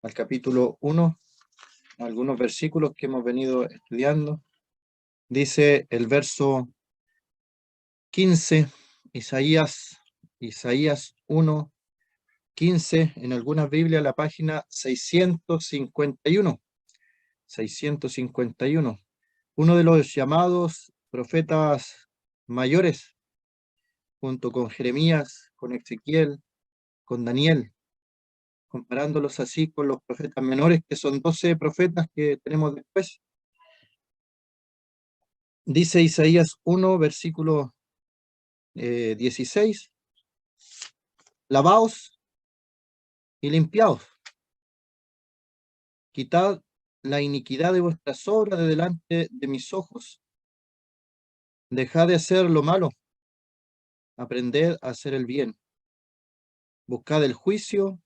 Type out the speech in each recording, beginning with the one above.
al capítulo 1, algunos versículos que hemos venido estudiando. Dice el verso 15, Isaías 1, 15, en algunas Biblias la página 651. 651. Uno de los llamados profetas mayores, junto con Jeremías, con Ezequiel, con Daniel, comparándolos así con los profetas menores, que son 12 profetas que tenemos después. Dice Isaías 1, versículo 16, lavaos y limpiaos, quitad la iniquidad de vuestras obras de delante de mis ojos, dejad de hacer lo malo, aprended a hacer el bien, buscad el juicio,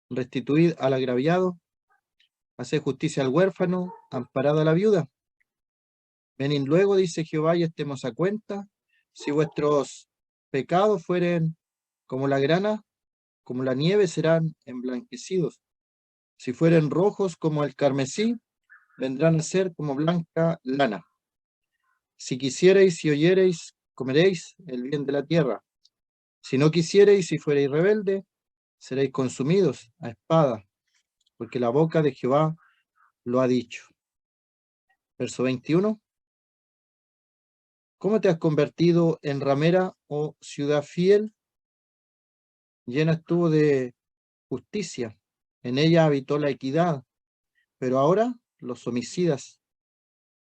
restituid al agraviado, haced justicia al huérfano, amparad a la viuda. Venid luego, dice Jehová, y estemos a cuenta. Si vuestros pecados fueren como la grana, como la nieve, serán emblanquecidos. Si fueren rojos como el carmesí, vendrán a ser como blanca lana. Si quisiereis y oyereis, comeréis el bien de la tierra. Si no quisiereis y fuereis rebelde, seréis consumidos a espada, porque la boca de Jehová lo ha dicho. Verso 21. ¿Cómo te has convertido en ramera, oh ciudad fiel? Llena estuvo de justicia, en ella habitó la equidad, pero ahora los homicidas.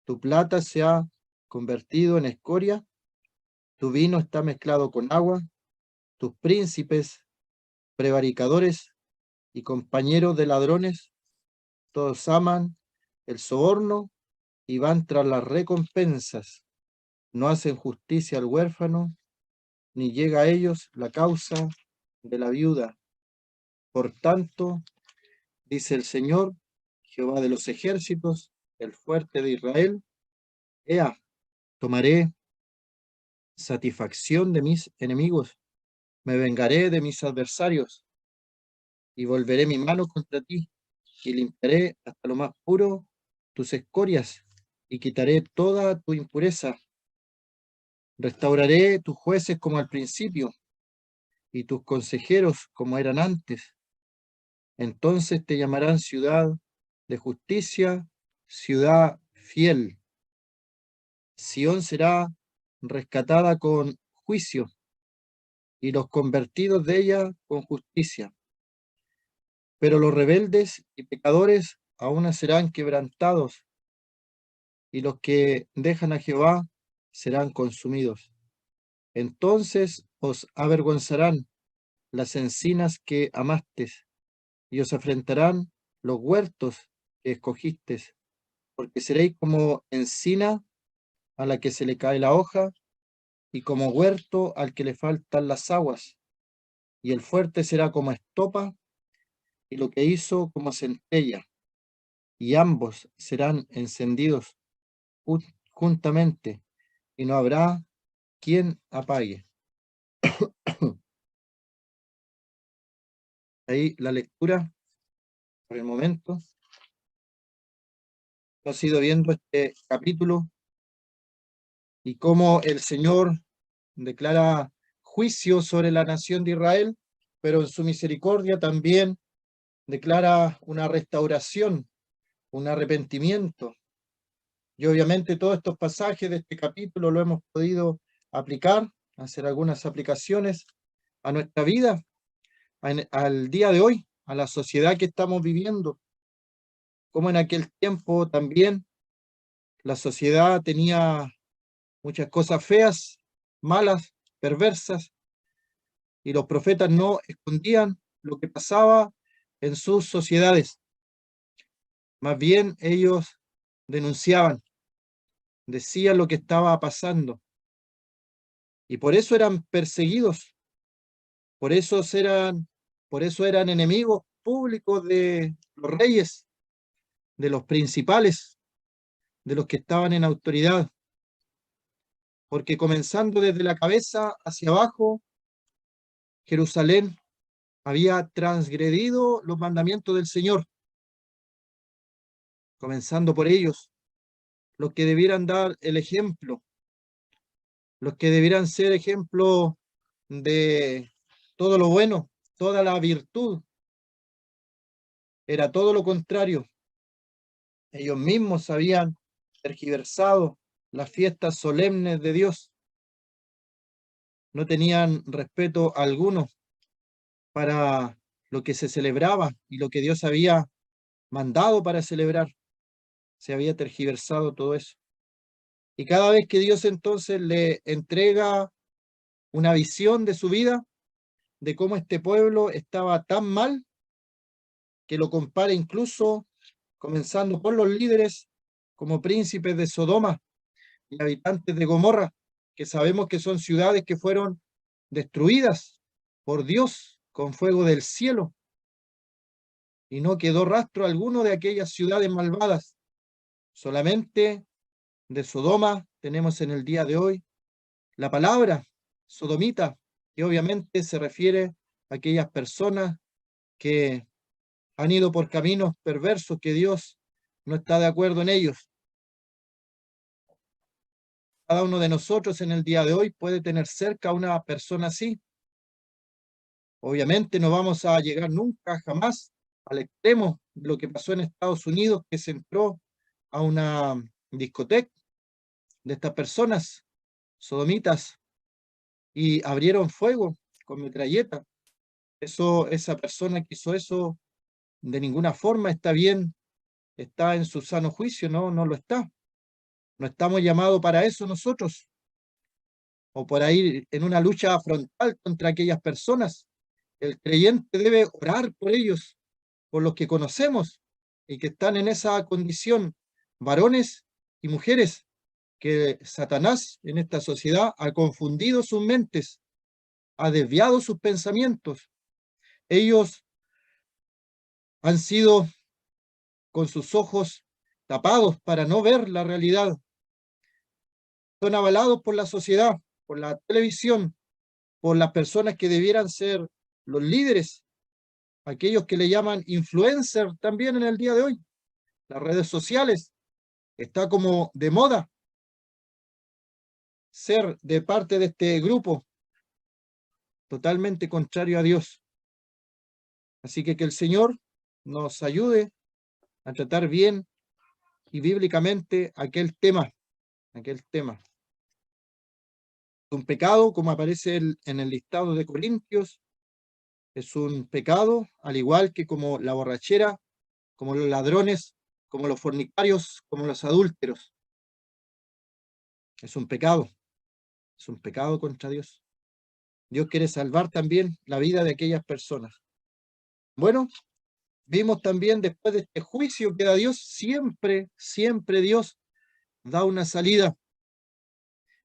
Tu plata se ha convertido en escoria, tu vino está mezclado con agua, tus príncipes, prevaricadores y compañeros de ladrones, todos aman el soborno y van tras las recompensas. No hacen justicia al huérfano, ni llega a ellos la causa de la viuda. Por tanto, dice el Señor, Jehová de los ejércitos, el fuerte de Israel, ea, tomaré satisfacción de mis enemigos, me vengaré de mis adversarios, y volveré mi mano contra ti, y limpiaré hasta lo más puro tus escorias, y quitaré toda tu impureza. Restauraré tus jueces como al principio, y tus consejeros como eran antes. Entonces te llamarán ciudad de justicia, ciudad fiel. Sión será rescatada con juicio, y los convertidos de ella con justicia. Pero los rebeldes y pecadores aún serán quebrantados, y los que dejan a Jehová serán consumidos. Entonces os avergonzarán las encinas que amastes, y os afrentarán los huertos que escogistes, porque seréis como encina a la que se le cae la hoja, y como huerto al que le faltan las aguas, y el fuerte será como estopa, y lo que hizo como centella, y ambos serán encendidos juntamente, y no habrá quien apague. Ahí la lectura por el momento. Hemos ido viendo este capítulo y cómo el Señor declara juicio sobre la nación de Israel, pero en su misericordia también declara una restauración, un arrepentimiento. Y obviamente todos estos pasajes de este capítulo lo hemos podido aplicar, hacer algunas aplicaciones a nuestra vida, al día de hoy, a la sociedad que estamos viviendo. Como en aquel tiempo también la sociedad tenía muchas cosas feas, malas, perversas, y los profetas no escondían lo que pasaba en sus sociedades. Más bien ellos denunciaban, decían lo que estaba pasando, y por eso eran perseguidos, por eso eran enemigos públicos de los reyes, de los principales, de los que estaban en autoridad, porque comenzando desde la cabeza hacia abajo, Jerusalén había transgredido los mandamientos del Señor, comenzando por ellos, los que debieran dar el ejemplo, los que debieran ser ejemplo de todo lo bueno, toda la virtud. Era todo lo contrario. Ellos mismos habían tergiversado las fiestas solemnes de Dios. No tenían respeto alguno para lo que se celebraba y lo que Dios había mandado para celebrar. Se había tergiversado todo eso. Y cada vez que Dios entonces le entrega una visión de su vida, de cómo este pueblo estaba tan mal, que lo compara incluso, comenzando por los líderes, como príncipes de Sodoma y habitantes de Gomorra, que sabemos que son ciudades que fueron destruidas por Dios con fuego del cielo, y no quedó rastro alguno de aquellas ciudades malvadas. Solamente de Sodoma tenemos en el día de hoy la palabra sodomita, que obviamente se refiere a aquellas personas que han ido por caminos perversos, que Dios no está de acuerdo en ellos. Cada uno de nosotros en el día de hoy puede tener cerca a una persona así. Obviamente no vamos a llegar nunca, jamás, al extremo de lo que pasó en Estados Unidos, que se entró a una discoteca de estas personas sodomitas y abrieron fuego con metralleta. Esa persona que hizo eso de ninguna forma está bien, está en su sano juicio, no, no lo está. No estamos llamados para eso nosotros, o por ahí en una lucha frontal contra aquellas personas. El creyente debe orar por ellos, por los que conocemos y que están en esa condición, varones y mujeres, que Satanás en esta sociedad ha confundido sus mentes, ha desviado sus pensamientos. Ellos han sido con sus ojos tapados para no ver la realidad. Son avalados por la sociedad, por la televisión, por las personas que debieran ser los líderes, aquellos que le llaman influencer también en el día de hoy. Las redes sociales, está como de moda ser de parte de este grupo totalmente contrario a Dios. Así que el Señor nos ayude a tratar bien y bíblicamente aquel tema, aquel tema. Un pecado, como aparece en el listado de Corintios, es un pecado, al igual que como la borrachera, como los ladrones, como los fornicarios, como los adúlteros. Es un pecado contra Dios. Dios quiere salvar también la vida de aquellas personas. Bueno, vimos también después de este juicio que da Dios, siempre, siempre Dios da una salida.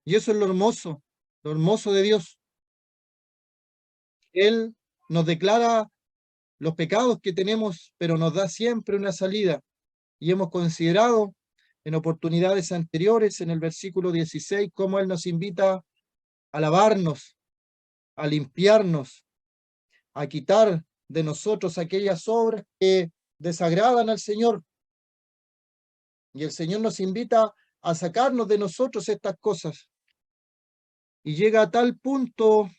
Y eso es lo hermoso de Dios. Él nos declara los pecados que tenemos, pero nos da siempre una salida. Y hemos considerado en oportunidades anteriores, en el versículo 16, cómo Él nos invita a lavarnos, a limpiarnos, a quitar de nosotros aquellas obras que desagradan al Señor. Y el Señor nos invita a sacarnos de nosotros estas cosas. Y llega a tal punto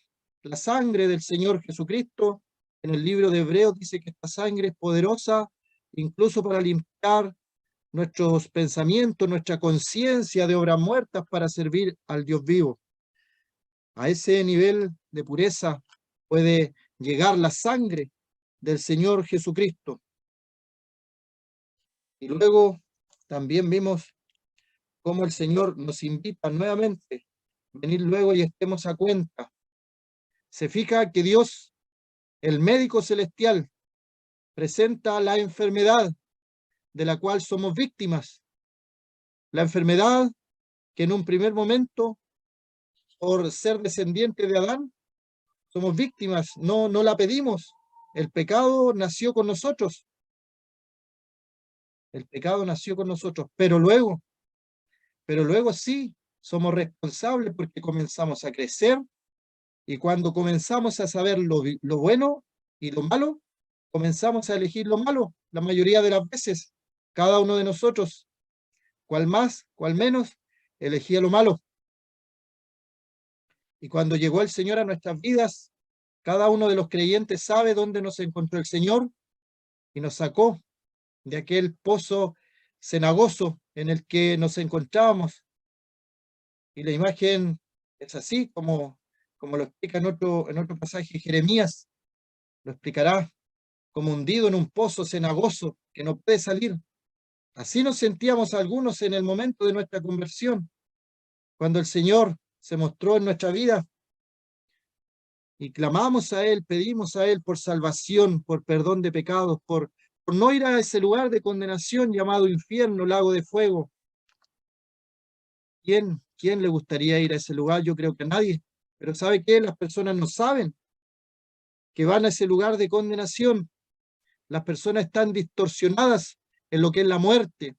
la sangre del Señor Jesucristo. En el libro de Hebreos dice que esta sangre es poderosa incluso para limpiar nuestros pensamientos, nuestra conciencia de obras muertas para servir al Dios vivo. A ese nivel de pureza puede llegar la sangre del Señor Jesucristo. Y luego también vimos cómo el Señor nos invita nuevamente a venir luego y estemos a cuenta. Se fija que Dios, el médico celestial, presenta la enfermedad de la cual somos víctimas. La enfermedad que en un primer momento, por ser descendiente de Adán, somos víctimas, no la pedimos. El pecado nació con nosotros. El pecado nació con nosotros, pero luego sí somos responsables porque comenzamos a crecer y cuando comenzamos a saber lo bueno y lo malo, comenzamos a elegir lo malo la mayoría de las veces. cada uno de nosotros, cuál más, cuál menos, elegía lo malo. Y cuando llegó el Señor a nuestras vidas, cada uno de los creyentes sabe dónde nos encontró el Señor y nos sacó de aquel pozo cenagoso en el que nos encontrábamos. Y la imagen es así como lo explica en otro pasaje Jeremías, lo explicará como hundido en un pozo cenagoso que no puede salir. Así nos sentíamos algunos en el momento de nuestra conversión, cuando el Señor se mostró en nuestra vida y clamamos a Él, pedimos a Él por salvación, por perdón de pecados, por no ir a ese lugar de condenación llamado infierno, lago de fuego. ¿Quién le gustaría ir a ese lugar? Yo creo que a nadie. Pero ¿sabe qué? Las personas no saben que van a ese lugar de condenación. Las personas están distorsionadas en lo que es la muerte.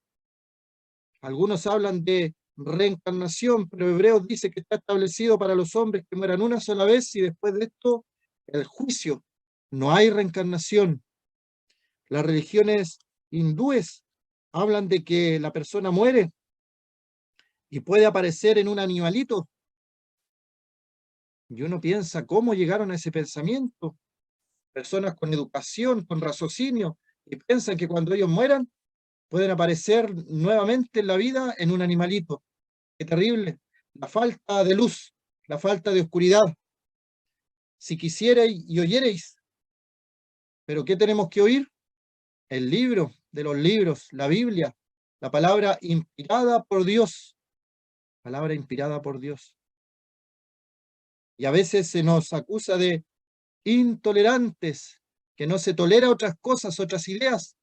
Algunos hablan de reencarnación, pero Hebreos dice que está establecido para los hombres que mueran una sola vez y después de esto el juicio. No hay reencarnación. Las religiones hindúes hablan de que la persona muere y puede aparecer en un animalito. Y uno piensa, ¿cómo llegaron a ese pensamiento? Personas con educación, con raciocinio, y piensan que cuando ellos mueran pueden aparecer nuevamente en la vida en un animalito. Qué terrible. La falta de luz, la falta de oscuridad. Si quisierais y oyereis, pero ¿qué tenemos que oír? El libro de los libros, la Biblia, la palabra inspirada por Dios, palabra inspirada por Dios. Y a veces se nos acusa de intolerantes, que no se tolera otras cosas, otras ideas,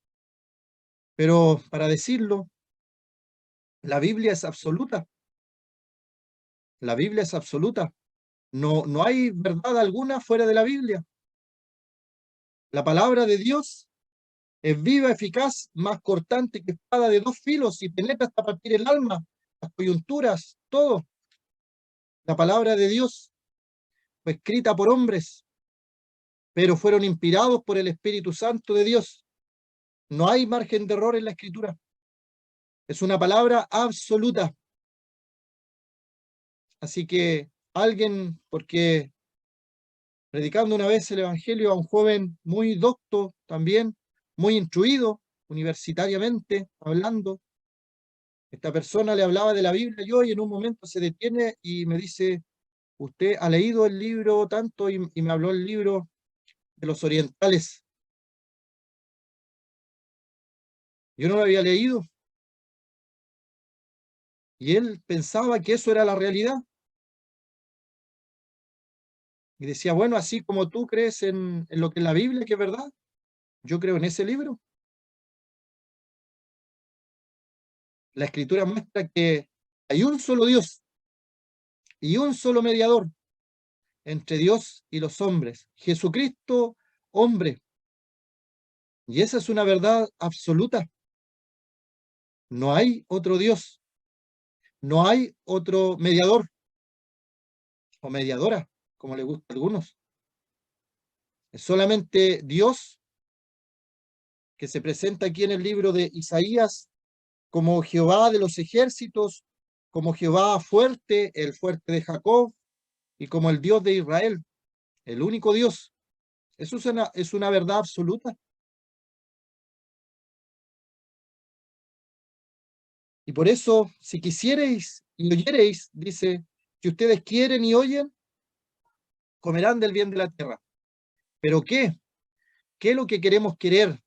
pero para decirlo, la Biblia es absoluta, la Biblia es absoluta. No hay verdad alguna fuera de la Biblia. La palabra de Dios es viva, eficaz, más cortante que espada de dos filos y penetra hasta partir el alma, las coyunturas, todo. La palabra de Dios fue escrita por hombres, pero fueron inspirados por el Espíritu Santo de Dios. No hay margen de error en la escritura. Es una palabra absoluta. Así que alguien, porque predicando una vez el Evangelio a un joven muy docto también, muy instruido, universitariamente hablando, esta persona le hablaba de la Biblia yo y en un momento se detiene y me dice, usted ha leído el libro tanto y me habló el libro de los orientales. Yo no lo había leído y él pensaba que eso era la realidad. Y decía, bueno, así como tú crees en lo que es la Biblia, que es verdad, yo creo en ese libro. La escritura muestra que hay un solo Dios y un solo mediador entre Dios y los hombres, Jesucristo, hombre. Y esa es una verdad absoluta. No hay otro Dios, no hay otro mediador o mediadora, como le gusta a algunos. Es solamente Dios que se presenta aquí en el libro de Isaías como Jehová de los ejércitos, como Jehová fuerte, el fuerte de Jacob, y como el Dios de Israel, el único Dios. Eso es una verdad absoluta. Y por eso, si quisiereis y oyereis, dice, si ustedes quieren y oyen, comerán del bien de la tierra. ¿Pero qué? ¿Qué es lo que queremos querer?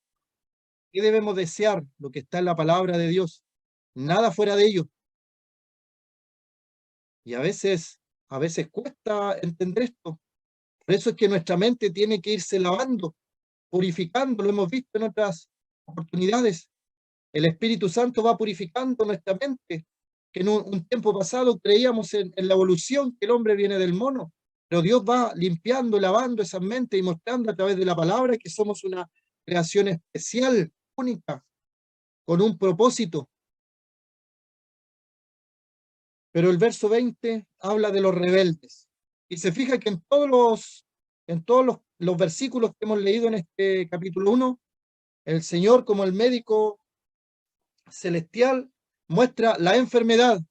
¿Qué debemos desear? Lo que está en la palabra de Dios. Nada fuera de ello. Y a veces cuesta entender esto. Por eso es que nuestra mente tiene que irse lavando, purificando. Lo hemos visto en otras oportunidades. El Espíritu Santo va purificando nuestra mente, que en un tiempo pasado creíamos en la evolución, que el hombre viene del mono, pero Dios va limpiando, lavando esa mente y mostrando a través de la palabra que somos una creación especial, única, con un propósito. Pero el verso 20 habla de los rebeldes. Y se fija que en todos los versículos que hemos leído en este capítulo 1, el Señor como el médico celestial muestra la enfermedad,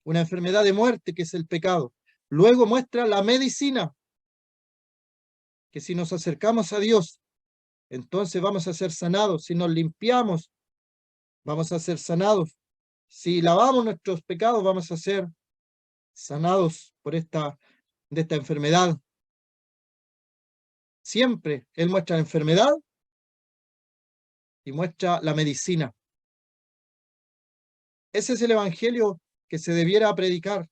una enfermedad de muerte que es el pecado. Luego muestra la medicina, que si nos acercamos a Dios, entonces vamos a ser sanados. Si nos limpiamos, vamos a ser sanados. Si lavamos nuestros pecados, vamos a ser sanados de esta enfermedad. Siempre Él muestra la enfermedad y muestra la medicina. Ese es el evangelio que se debiera predicar.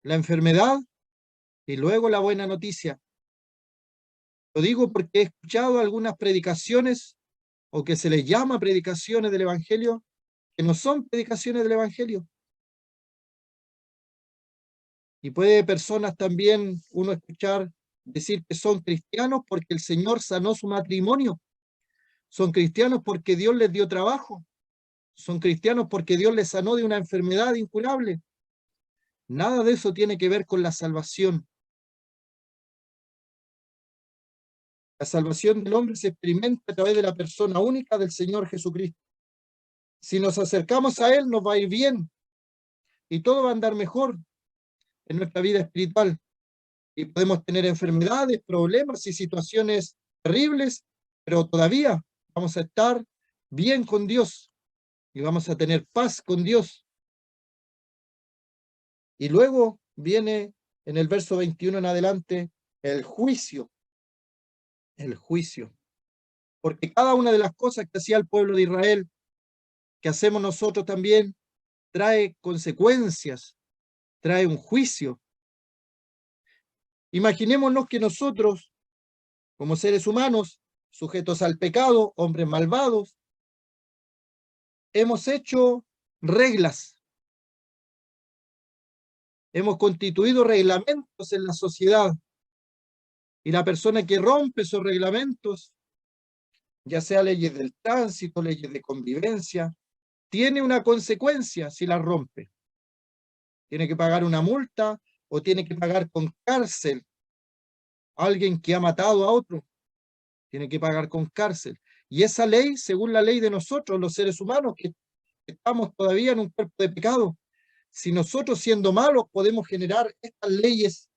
La enfermedad y luego la buena noticia. Lo digo porque he escuchado algunas predicaciones, o que se les llama predicaciones del evangelio, que no son predicaciones del evangelio. Y puede personas también uno escuchar decir que son cristianos porque el Señor sanó su matrimonio. Son cristianos porque Dios les dio trabajo. Son cristianos porque Dios les sanó de una enfermedad incurable. Nada de eso tiene que ver con la salvación. La salvación del hombre se experimenta a través de la persona única del Señor Jesucristo. Si nos acercamos a Él, nos va a ir bien y todo va a andar mejor en nuestra vida espiritual. Y podemos tener enfermedades, problemas y situaciones terribles, pero todavía vamos a estar bien con Dios y vamos a tener paz con Dios. Y luego viene en el verso 21 en adelante el juicio. El juicio. Porque cada una de las cosas que hacía el pueblo de Israel, que hacemos nosotros también, trae consecuencias, trae un juicio. Imaginémonos que nosotros, como seres humanos, sujetos al pecado, hombres malvados, hemos hecho reglas, hemos constituido reglamentos en la sociedad, y la persona que rompe esos reglamentos, ya sea leyes del tránsito, leyes de convivencia, tiene una consecuencia si la rompe. Tiene que pagar una multa o tiene que pagar con cárcel. Alguien que ha matado a otro tiene que pagar con cárcel. Y esa ley, según la ley de nosotros, los seres humanos, que estamos todavía en un cuerpo de pecado, si nosotros siendo malos podemos generar estas leyes,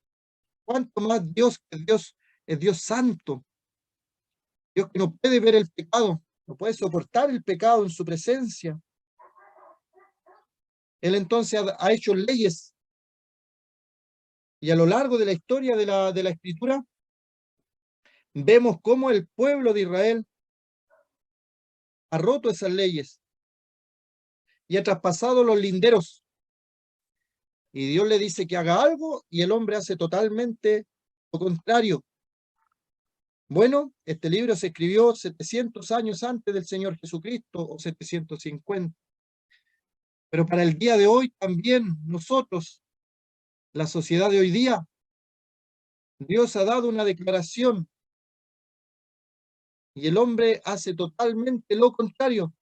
¿cuánto más Dios, que Dios es Dios santo? Dios que no puede ver el pecado, no puede soportar el pecado en su presencia. Él entonces ha hecho leyes, y a lo largo de la historia de la Escritura vemos cómo el pueblo de Israel ha roto esas leyes y ha traspasado los linderos. Y Dios le dice que haga algo y el hombre hace totalmente lo contrario. Bueno, este libro se escribió 700 años antes del Señor Jesucristo, o 750. Pero para el día de hoy también nosotros, la sociedad de hoy día, Dios ha dado una declaración y el hombre hace totalmente lo contrario.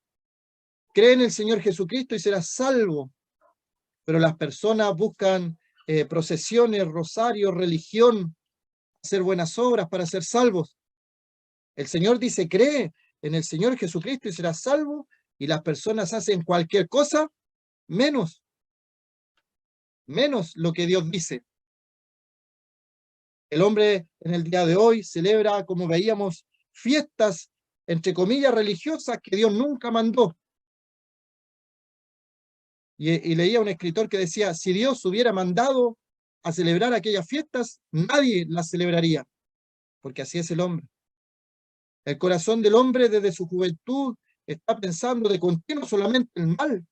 Cree en el Señor Jesucristo y será salvo, pero las personas buscan procesiones, rosarios, religión, hacer buenas obras para ser salvos. El Señor dice, cree en el Señor Jesucristo y serás salvo, y las personas hacen cualquier cosa menos lo que Dios dice. El hombre en el día de hoy celebra, como veíamos, fiestas, entre comillas, religiosas que Dios nunca mandó. Y leía un escritor que decía, si Dios hubiera mandado a celebrar aquellas fiestas, nadie las celebraría, porque así es el hombre. El corazón del hombre desde su juventud está pensando de continuo solamente el mal.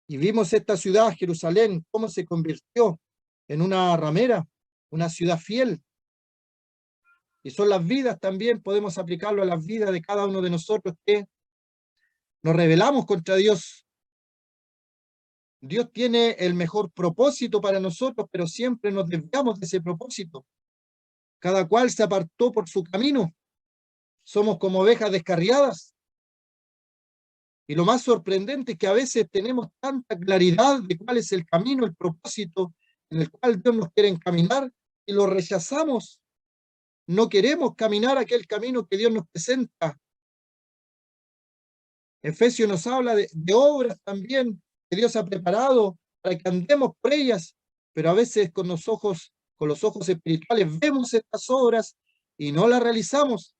Y vimos esta ciudad, Jerusalén, cómo se convirtió en una ramera, una ciudad fiel. Y son las vidas también, podemos aplicarlo a las vidas de cada uno de nosotros que nos rebelamos contra Dios. Dios tiene el mejor propósito para nosotros, pero siempre nos desviamos de ese propósito. Cada cual se apartó por su camino. Somos como ovejas descarriadas. Y lo más sorprendente es que a veces tenemos tanta claridad de cuál es el camino, el propósito en el cual Dios nos quiere encaminar, y lo rechazamos. no queremos caminar aquel camino que Dios nos presenta. Efesios nos habla de obras también que Dios ha preparado para que andemos por ellas, pero a veces con los ojos espirituales vemos estas obras y no las realizamos.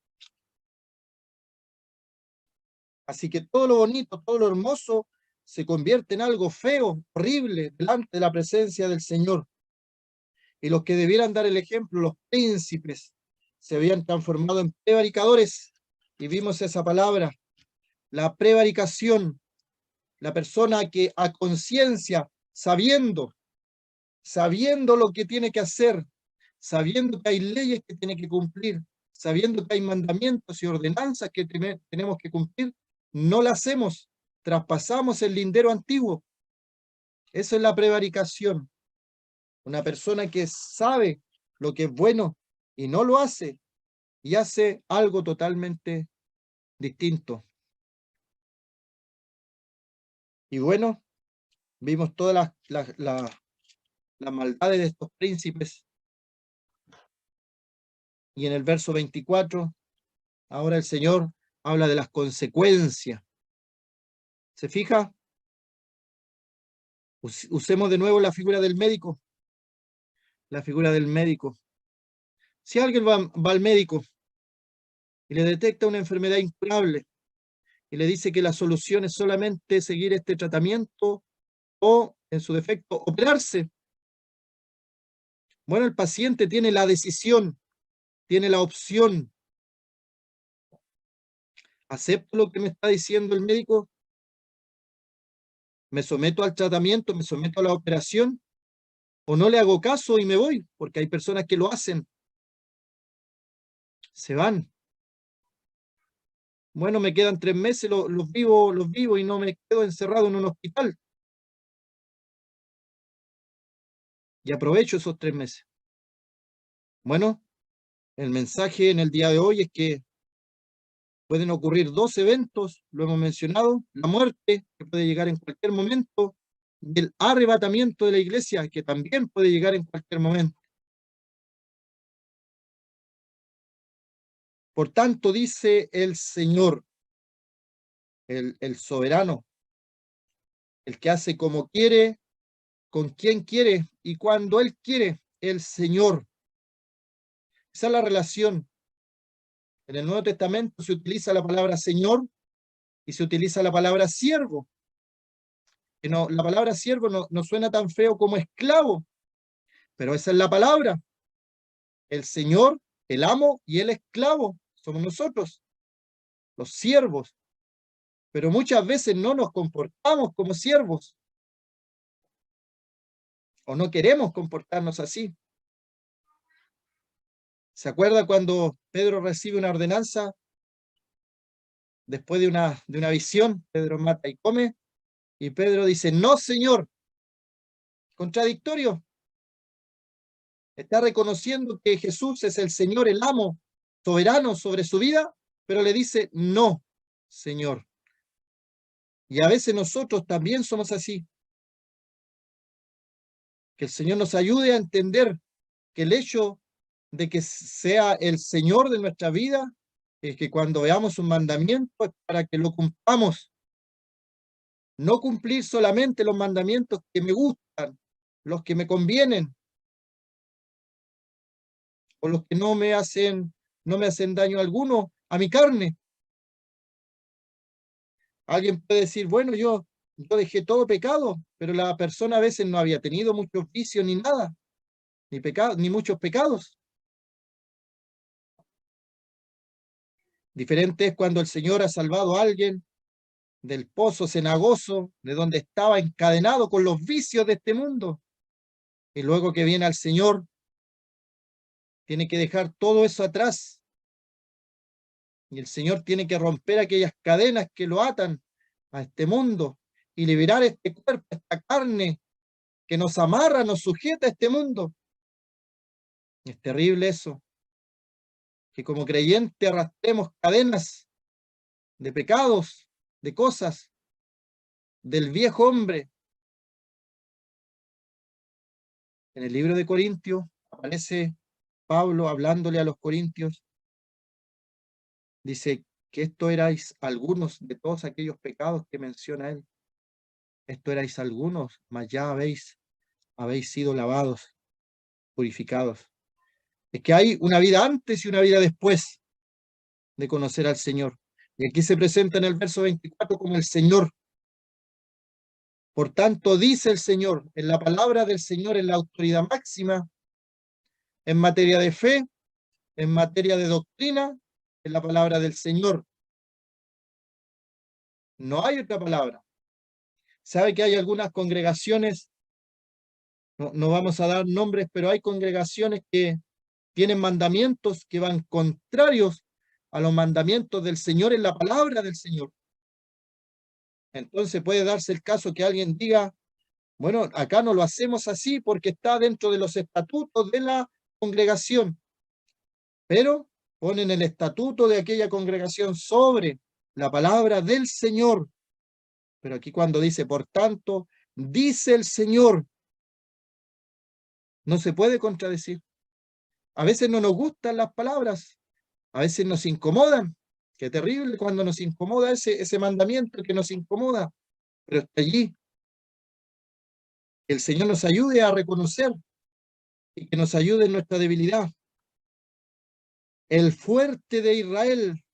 Así que todo lo bonito, todo lo hermoso se convierte en algo feo, horrible, delante de la presencia del Señor. Y los que debieran dar el ejemplo, los príncipes, se habían transformado en prevaricadores. Y vimos esa palabra, la prevaricación, la persona que a conciencia, sabiendo lo que tiene que hacer, sabiendo que hay leyes que tiene que cumplir, sabiendo que hay mandamientos y ordenanzas que tenemos que cumplir, no la hacemos, traspasamos el lindero antiguo. Eso es la prevaricación. Una persona que sabe lo que es bueno y no lo hace, y hace algo totalmente distinto. Y bueno, vimos todas las maldades de estos príncipes. Y en el verso 24, ahora el Señor habla de las consecuencias. ¿Se fija? Usemos de nuevo la figura del médico. La figura del médico. Si alguien va al médico y le detecta una enfermedad incurable y le dice que la solución es solamente seguir este tratamiento o, en su defecto, operarse. Bueno, el paciente tiene la decisión, tiene la opción. ¿Acepto lo que me está diciendo el médico? ¿Me someto al tratamiento? ¿Me someto a la operación? ¿O no le hago caso y me voy? Porque hay personas que lo hacen. Se van. Bueno, me quedan 3 meses, los vivo y no me quedo encerrado en un hospital. Y aprovecho esos 3 meses. Bueno, el mensaje en el día de hoy es que pueden ocurrir 2 eventos, lo hemos mencionado, la muerte, que puede llegar en cualquier momento, y el arrebatamiento de la iglesia, que también puede llegar en cualquier momento. Por tanto, dice el Señor, el soberano, el que hace como quiere, con quien quiere y cuando Él quiere, el Señor. Esa es la relación. En el Nuevo Testamento se utiliza la palabra Señor y se utiliza la palabra siervo. Que no, la palabra siervo no suena tan feo como esclavo, pero esa es la palabra. El Señor, el amo y el esclavo somos nosotros, los siervos. Pero muchas veces no nos comportamos como siervos o no queremos comportarnos así. ¿Se acuerda cuando Pedro recibe una ordenanza después de una visión? Pedro mata y come, y Pedro dice, no, Señor. Contradictorio. Está reconociendo que Jesús es el Señor, el amo, soberano sobre su vida, pero le dice, no, Señor. Y a veces nosotros también somos así. Que el Señor nos ayude a entender que el hecho de que sea el Señor de nuestra vida es que cuando veamos un mandamiento es para que lo cumplamos. No cumplir solamente los mandamientos que me gustan, los que me convienen, o los que no me hacen daño alguno a mi carne. Alguien puede decir, bueno, yo dejé todo pecado, pero la persona a veces no había tenido muchos vicios ni nada, ni muchos pecados. Diferente es cuando el Señor ha salvado a alguien del pozo cenagoso, de donde estaba encadenado con los vicios de este mundo. Y luego que viene al Señor, tiene que dejar todo eso atrás. Y el Señor tiene que romper aquellas cadenas que lo atan a este mundo y liberar este cuerpo, esta carne que nos amarra, nos sujeta a este mundo. Es terrible eso, que como creyente arrastremos cadenas de pecados, de cosas, del viejo hombre. En el libro de Corintios aparece Pablo hablándole a los corintios, dice que esto erais algunos de todos aquellos pecados que menciona él. Esto erais algunos, mas ya habéis sido lavados, purificados. Es que hay una vida antes y una vida después de conocer al Señor. Y aquí se presenta en el verso 24 como el Señor. Por tanto, dice el Señor, en la palabra del Señor, en la autoridad máxima, en materia de fe, en materia de doctrina, en la palabra del Señor. No hay otra palabra. Sabe que hay algunas congregaciones, no vamos a dar nombres, pero hay congregaciones que tienen mandamientos que van contrarios a los mandamientos del Señor en la palabra del Señor. Entonces puede darse el caso que alguien diga, bueno, acá no lo hacemos así porque está dentro de los estatutos de la congregación, pero ponen el estatuto de aquella congregación sobre la palabra del Señor. Pero aquí cuando dice, por tanto, dice el Señor, no se puede contradecir. A veces no nos gustan las palabras, a veces nos incomodan. Qué terrible cuando nos incomoda ese mandamiento que nos incomoda, pero está allí. Que el Señor nos ayude a reconocer y que nos ayude en nuestra debilidad. El fuerte de Israel,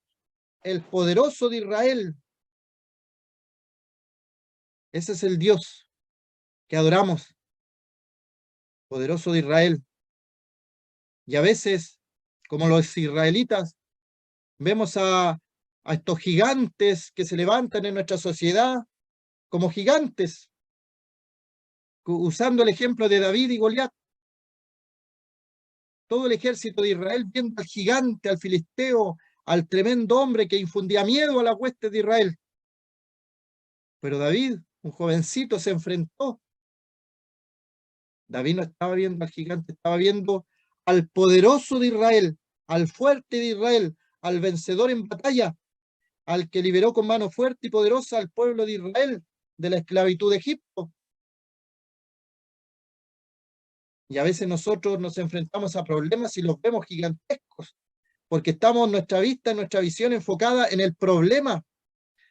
el poderoso de Israel, ese es el Dios que adoramos, poderoso de Israel. Y a veces, como los israelitas, vemos a estos gigantes que se levantan en nuestra sociedad como gigantes, usando el ejemplo de David y Goliat. Todo el ejército de Israel viendo al gigante, al filisteo, al tremendo hombre que infundía miedo a las huestes de Israel. Pero David, un jovencito, se enfrentó. David no estaba viendo al gigante, estaba viendo al poderoso de Israel, al fuerte de Israel, al vencedor en batalla, al que liberó con mano fuerte y poderosa al pueblo de Israel de la esclavitud de Egipto. Y a veces nosotros nos enfrentamos a problemas y los vemos gigantescos, porque estamos nuestra vista, nuestra visión enfocada en el problema,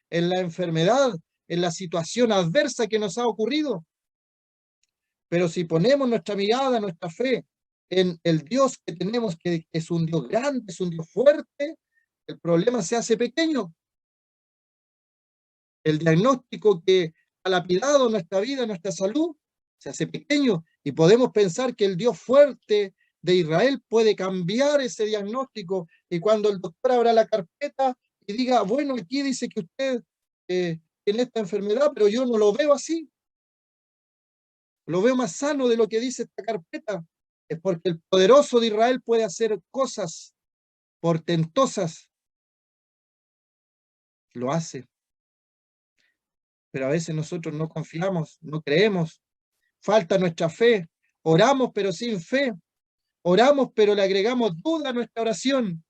en la enfermedad, en la situación adversa que nos ha ocurrido. Pero si ponemos nuestra mirada, nuestra fe en el Dios que tenemos, que es un Dios grande, es un Dios fuerte, el problema se hace pequeño. El diagnóstico que ha lapidado nuestra vida, nuestra salud, se hace pequeño y podemos pensar que el Dios fuerte de Israel puede cambiar ese diagnóstico y cuando el doctor abra la carpeta y diga, bueno, aquí dice que usted tiene esta enfermedad, pero yo no lo veo así, lo veo más sano de lo que dice esta carpeta, es porque el poderoso de Israel puede hacer cosas portentosas, lo hace, pero a veces nosotros no confiamos, no creemos, falta nuestra fe, oramos pero sin fe, oramos pero le agregamos duda a nuestra oración.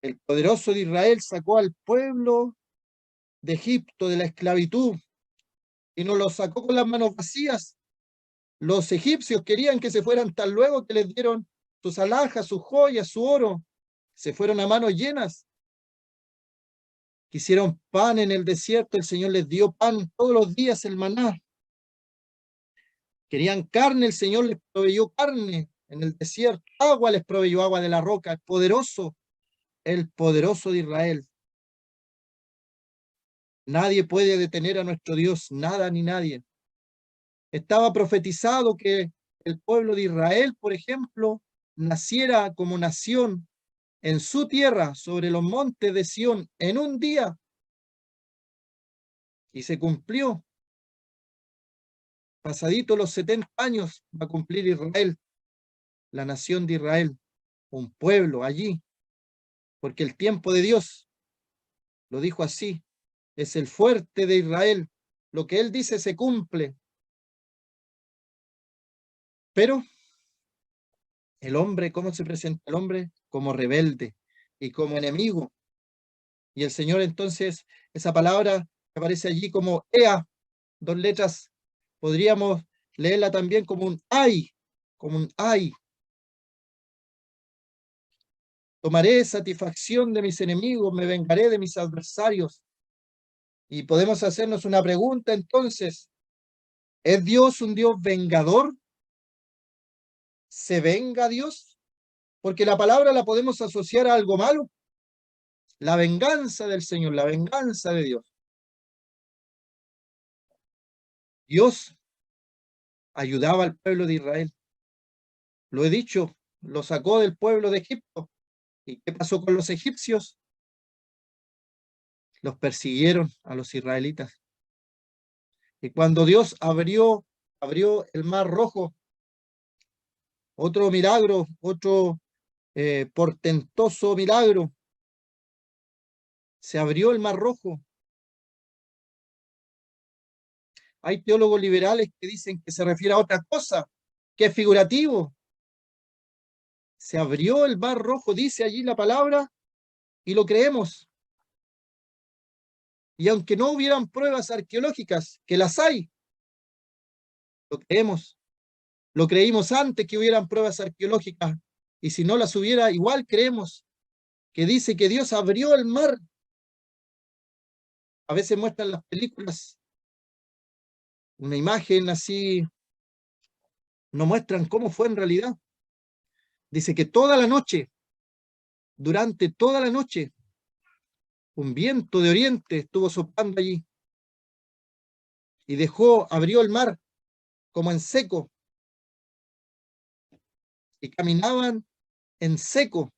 El poderoso de Israel sacó al pueblo de Egipto de la esclavitud y no lo sacó con las manos vacías. Los egipcios querían que se fueran tan luego que les dieron sus alhajas, sus joyas, su oro. Se fueron a manos llenas. Quisieron pan en el desierto, el Señor les dio pan todos los días, el maná. Querían carne, el Señor les proveyó carne en el desierto. Agua les proveyó agua de la roca. El poderoso de Israel. Nadie puede detener a nuestro Dios, nada ni nadie. Estaba profetizado que el pueblo de Israel, por ejemplo, naciera como nación en su tierra, sobre los montes de Sión, en un día. Y se cumplió. Pasadito los 70 años va a cumplir Israel, la nación de Israel, un pueblo allí, porque el tiempo de Dios, lo dijo así, es el fuerte de Israel. Lo que él dice se cumple. Pero el hombre, ¿cómo se presenta el hombre? Como rebelde y como enemigo. Y el Señor entonces, esa palabra que aparece allí como Ea, dos letras, podríamos leerla también como un ay, como un ay. Tomaré satisfacción de mis enemigos, me vengaré de mis adversarios. Y podemos hacernos una pregunta entonces, ¿es Dios un Dios vengador? ¿Se venga Dios? Porque la palabra la podemos asociar a algo malo. La venganza del Señor, la venganza de Dios. Dios ayudaba al pueblo de Israel. Lo he dicho, lo sacó del pueblo de Egipto. ¿Y qué pasó con los egipcios? Los persiguieron a los israelitas. Y cuando Dios abrió el mar rojo, otro milagro, otro portentoso milagro, se abrió el mar rojo. Hay teólogos liberales que dicen que se refiere a otra cosa, que es figurativo. Se abrió el mar rojo, dice allí la palabra, y lo creemos. Y aunque no hubieran pruebas arqueológicas, que las hay, lo creemos. Lo creímos antes que hubieran pruebas arqueológicas. Y si no las hubiera, igual creemos que dice que Dios abrió el mar. A veces muestran las películas una imagen así, no muestran cómo fue en realidad. Dice que toda la noche, durante toda la noche, un viento de oriente estuvo soplando allí y abrió el mar como en seco y caminaban en seco.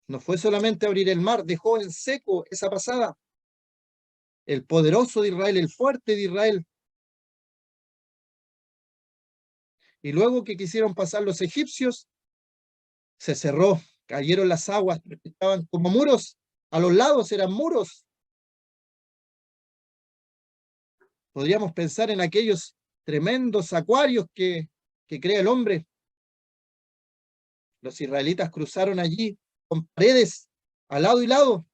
No fue solamente abrir el mar, dejó en seco esa pasada. El poderoso de Israel, el fuerte de Israel. Y luego que quisieron pasar los egipcios, se cerró, cayeron las aguas, estaban como muros, a los lados eran muros. Podríamos pensar en aquellos tremendos acuarios que crea el hombre. Los israelitas cruzaron allí con paredes al lado y lado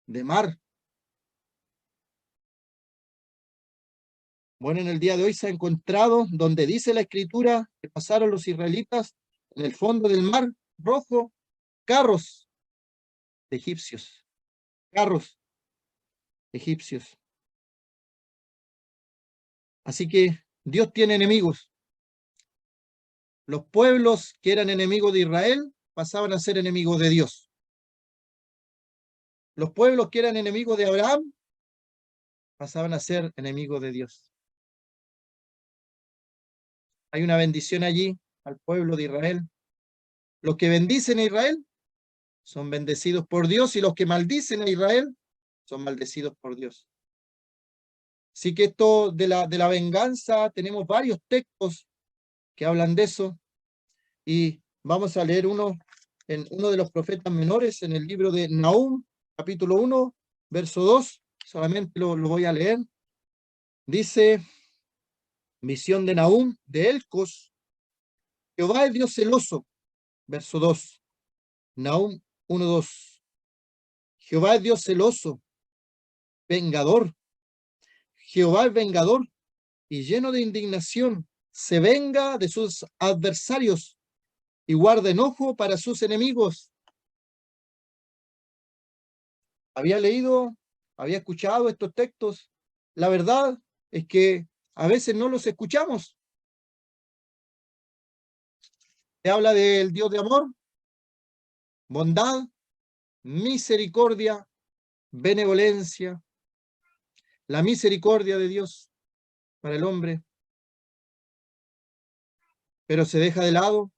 de mar. Bueno, en el día de hoy se ha encontrado donde dice la escritura que pasaron los israelitas en el fondo del mar rojo, carros de egipcios, carros egipcios. Así que Dios tiene enemigos. Los pueblos que eran enemigos de Israel pasaban a ser enemigos de Dios. Los pueblos que eran enemigos de Abraham pasaban a ser enemigos de Dios. Hay una bendición allí al pueblo de Israel. Los que bendicen a Israel son bendecidos por Dios y los que maldicen a Israel son maldecidos por Dios. Así que esto de la venganza, tenemos varios textos que hablan de eso y vamos a leer en uno de los profetas menores en el libro de Nahum, capítulo 1, verso 2, solamente lo voy a leer. Dice, visión de Nahum, de Elcos, Jehová es Dios celoso, verso 2, Nahum 1:2. Jehová es Dios celoso, vengador. Jehová es vengador y lleno de indignación. Se venga de sus adversarios y guarda enojo para sus enemigos. Había escuchado estos textos. La verdad es que a veces no los escuchamos. Se habla del Dios de amor, bondad, misericordia, benevolencia, la misericordia de Dios para el hombre, pero se deja de lado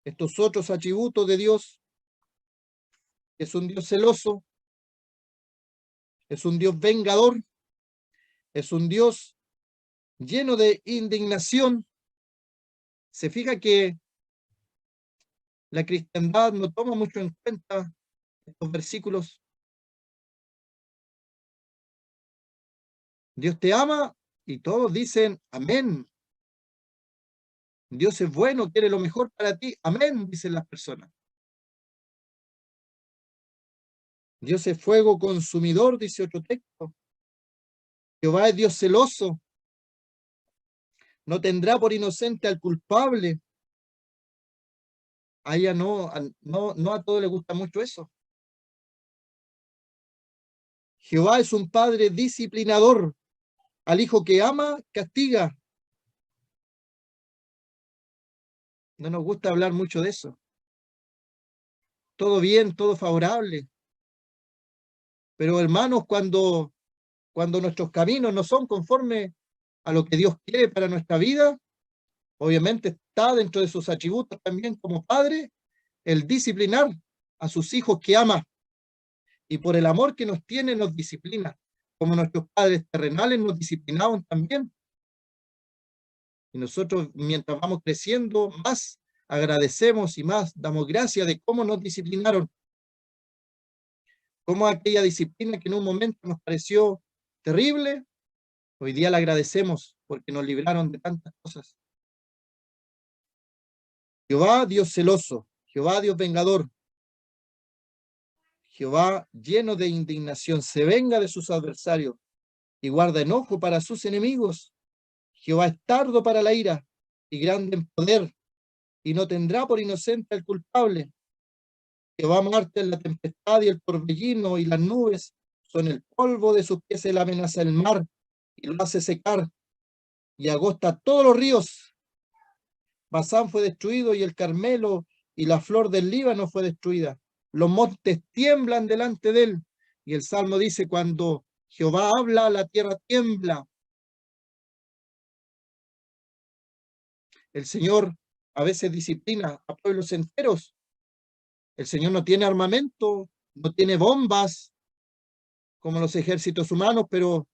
estos otros atributos de Dios. Es un Dios celoso, es un Dios vengador, es un Dios lleno de indignación. Se fija que la cristiandad no toma mucho en cuenta estos versículos. Dios te ama y todos dicen amén. Dios es bueno, quiere lo mejor para ti. Amén, dicen las personas. Dios es fuego consumidor, dice otro texto. Jehová es Dios celoso. no tendrá por inocente al culpable. A ella no a todos les gusta mucho eso. Jehová es un padre disciplinador. Al hijo que ama, castiga. No nos gusta hablar mucho de eso. Todo bien, todo favorable. Pero hermanos, cuando nuestros caminos no son conformes a lo que Dios quiere para nuestra vida, obviamente está dentro de sus atributos también como padre el disciplinar a sus hijos que ama. Y por el amor que nos tiene, nos disciplina. Como nuestros padres terrenales nos disciplinaban también. Y nosotros, mientras vamos creciendo, más agradecemos y más damos gracias de cómo nos disciplinaron. Cómo aquella disciplina que en un momento nos pareció terrible, hoy día la agradecemos porque nos libraron de tantas cosas. Jehová, Dios celoso, Jehová, Dios vengador, Jehová lleno de indignación, se venga de sus adversarios y guarda enojo para sus enemigos. Jehová es tardo para la ira y grande en poder, y no tendrá por inocente al culpable. Jehová muerte en la tempestad y el torbellino y las nubes son el polvo de sus pies, él amenaza el mar y lo hace secar y agosta todos los ríos. Basán fue destruido y el Carmelo y la flor del Líbano fue destruida. Los montes tiemblan delante de él. Y el Salmo dice, cuando Jehová habla, la tierra tiembla. El Señor a veces disciplina a pueblos enteros. El Señor no tiene armamento, no tiene bombas como los ejércitos humanos, pero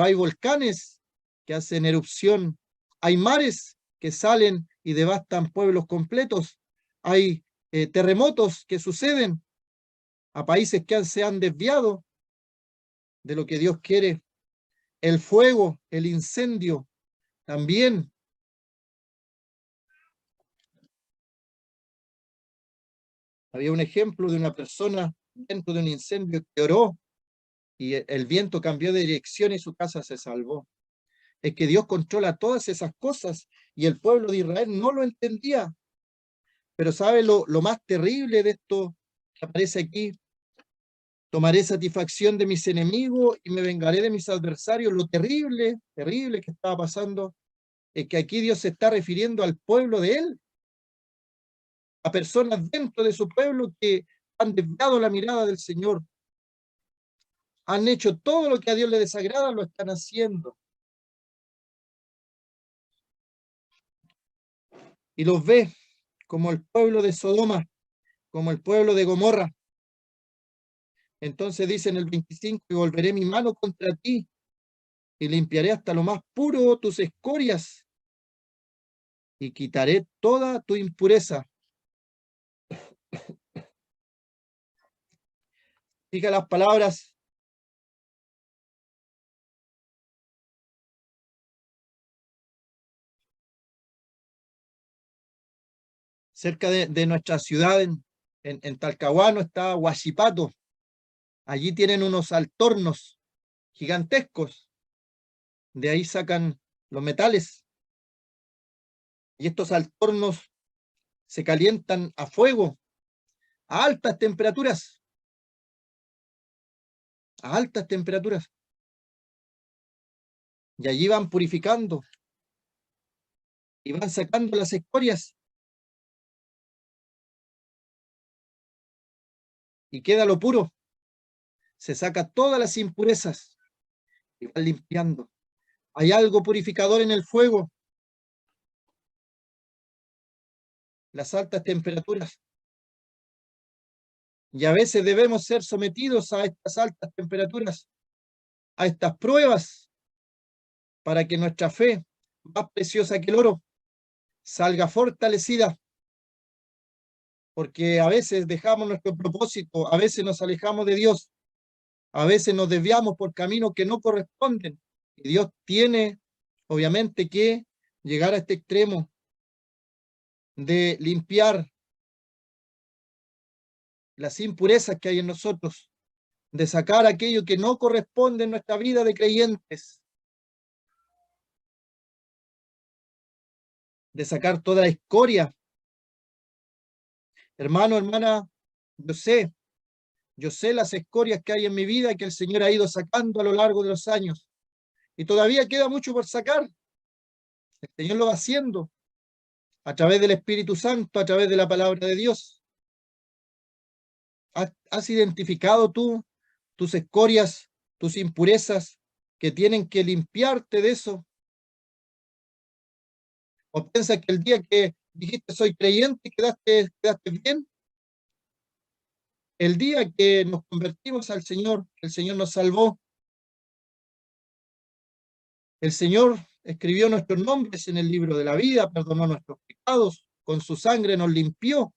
hay volcanes que hacen erupción. Hay mares que salen y devastan pueblos completos. Hay terremotos que suceden a países que se han desviado de lo que Dios quiere. El fuego, el incendio, también. Había un ejemplo de una persona dentro de un incendio que oró y el viento cambió de dirección y su casa se salvó. Es que Dios controla todas esas cosas y el pueblo de Israel no lo entendía. Pero ¿sabe lo más terrible de esto que aparece aquí? Tomaré satisfacción de mis enemigos y me vengaré de mis adversarios. Lo terrible, terrible que estaba pasando es que aquí Dios se está refiriendo al pueblo de él, a personas dentro de su pueblo que han desviado la mirada del Señor, han hecho todo lo que a Dios le desagrada, lo están haciendo. Y los ve como el pueblo de Sodoma, como el pueblo de Gomorra. Entonces dice en el 25, y volveré mi mano contra ti, y limpiaré hasta lo más puro tus escorias, y quitaré toda tu impureza. Fija las palabras. Cerca de nuestra ciudad, en Talcahuano, está Huachipato. Allí tienen unos altornos gigantescos. De ahí sacan los metales. Y estos altornos se calientan a fuego, a altas temperaturas. A altas temperaturas. Y allí van purificando y van sacando las escorias. Y queda lo puro. Se saca todas las impurezas y van limpiando. Hay algo purificador en el fuego. Las altas temperaturas. Y a veces debemos ser sometidos a estas altas temperaturas, a estas pruebas, para que nuestra fe, más preciosa que el oro, salga fortalecida. Porque a veces dejamos nuestro propósito, a veces nos alejamos de Dios, a veces nos desviamos por caminos que no corresponden. Y Dios tiene, obviamente, que llegar a este extremo de limpiar las impurezas que hay en nosotros, de sacar aquello que no corresponde en nuestra vida de creyentes. de sacar toda la escoria. Hermano, hermana, yo sé las escorias que hay en mi vida que el Señor ha ido sacando a lo largo de los años. Y todavía queda mucho por sacar. El Señor lo va haciendo a través del Espíritu Santo, a través de la palabra de Dios. ¿Has identificado tú tus escorias, tus impurezas que tienen que limpiarte de eso? ¿O piensas que el día que dijiste soy creyente quedaste bien? El día que nos convertimos al Señor, el Señor nos salvó, el Señor escribió nuestros nombres en el libro de la vida, perdonó nuestros pecados, con su sangre nos limpió.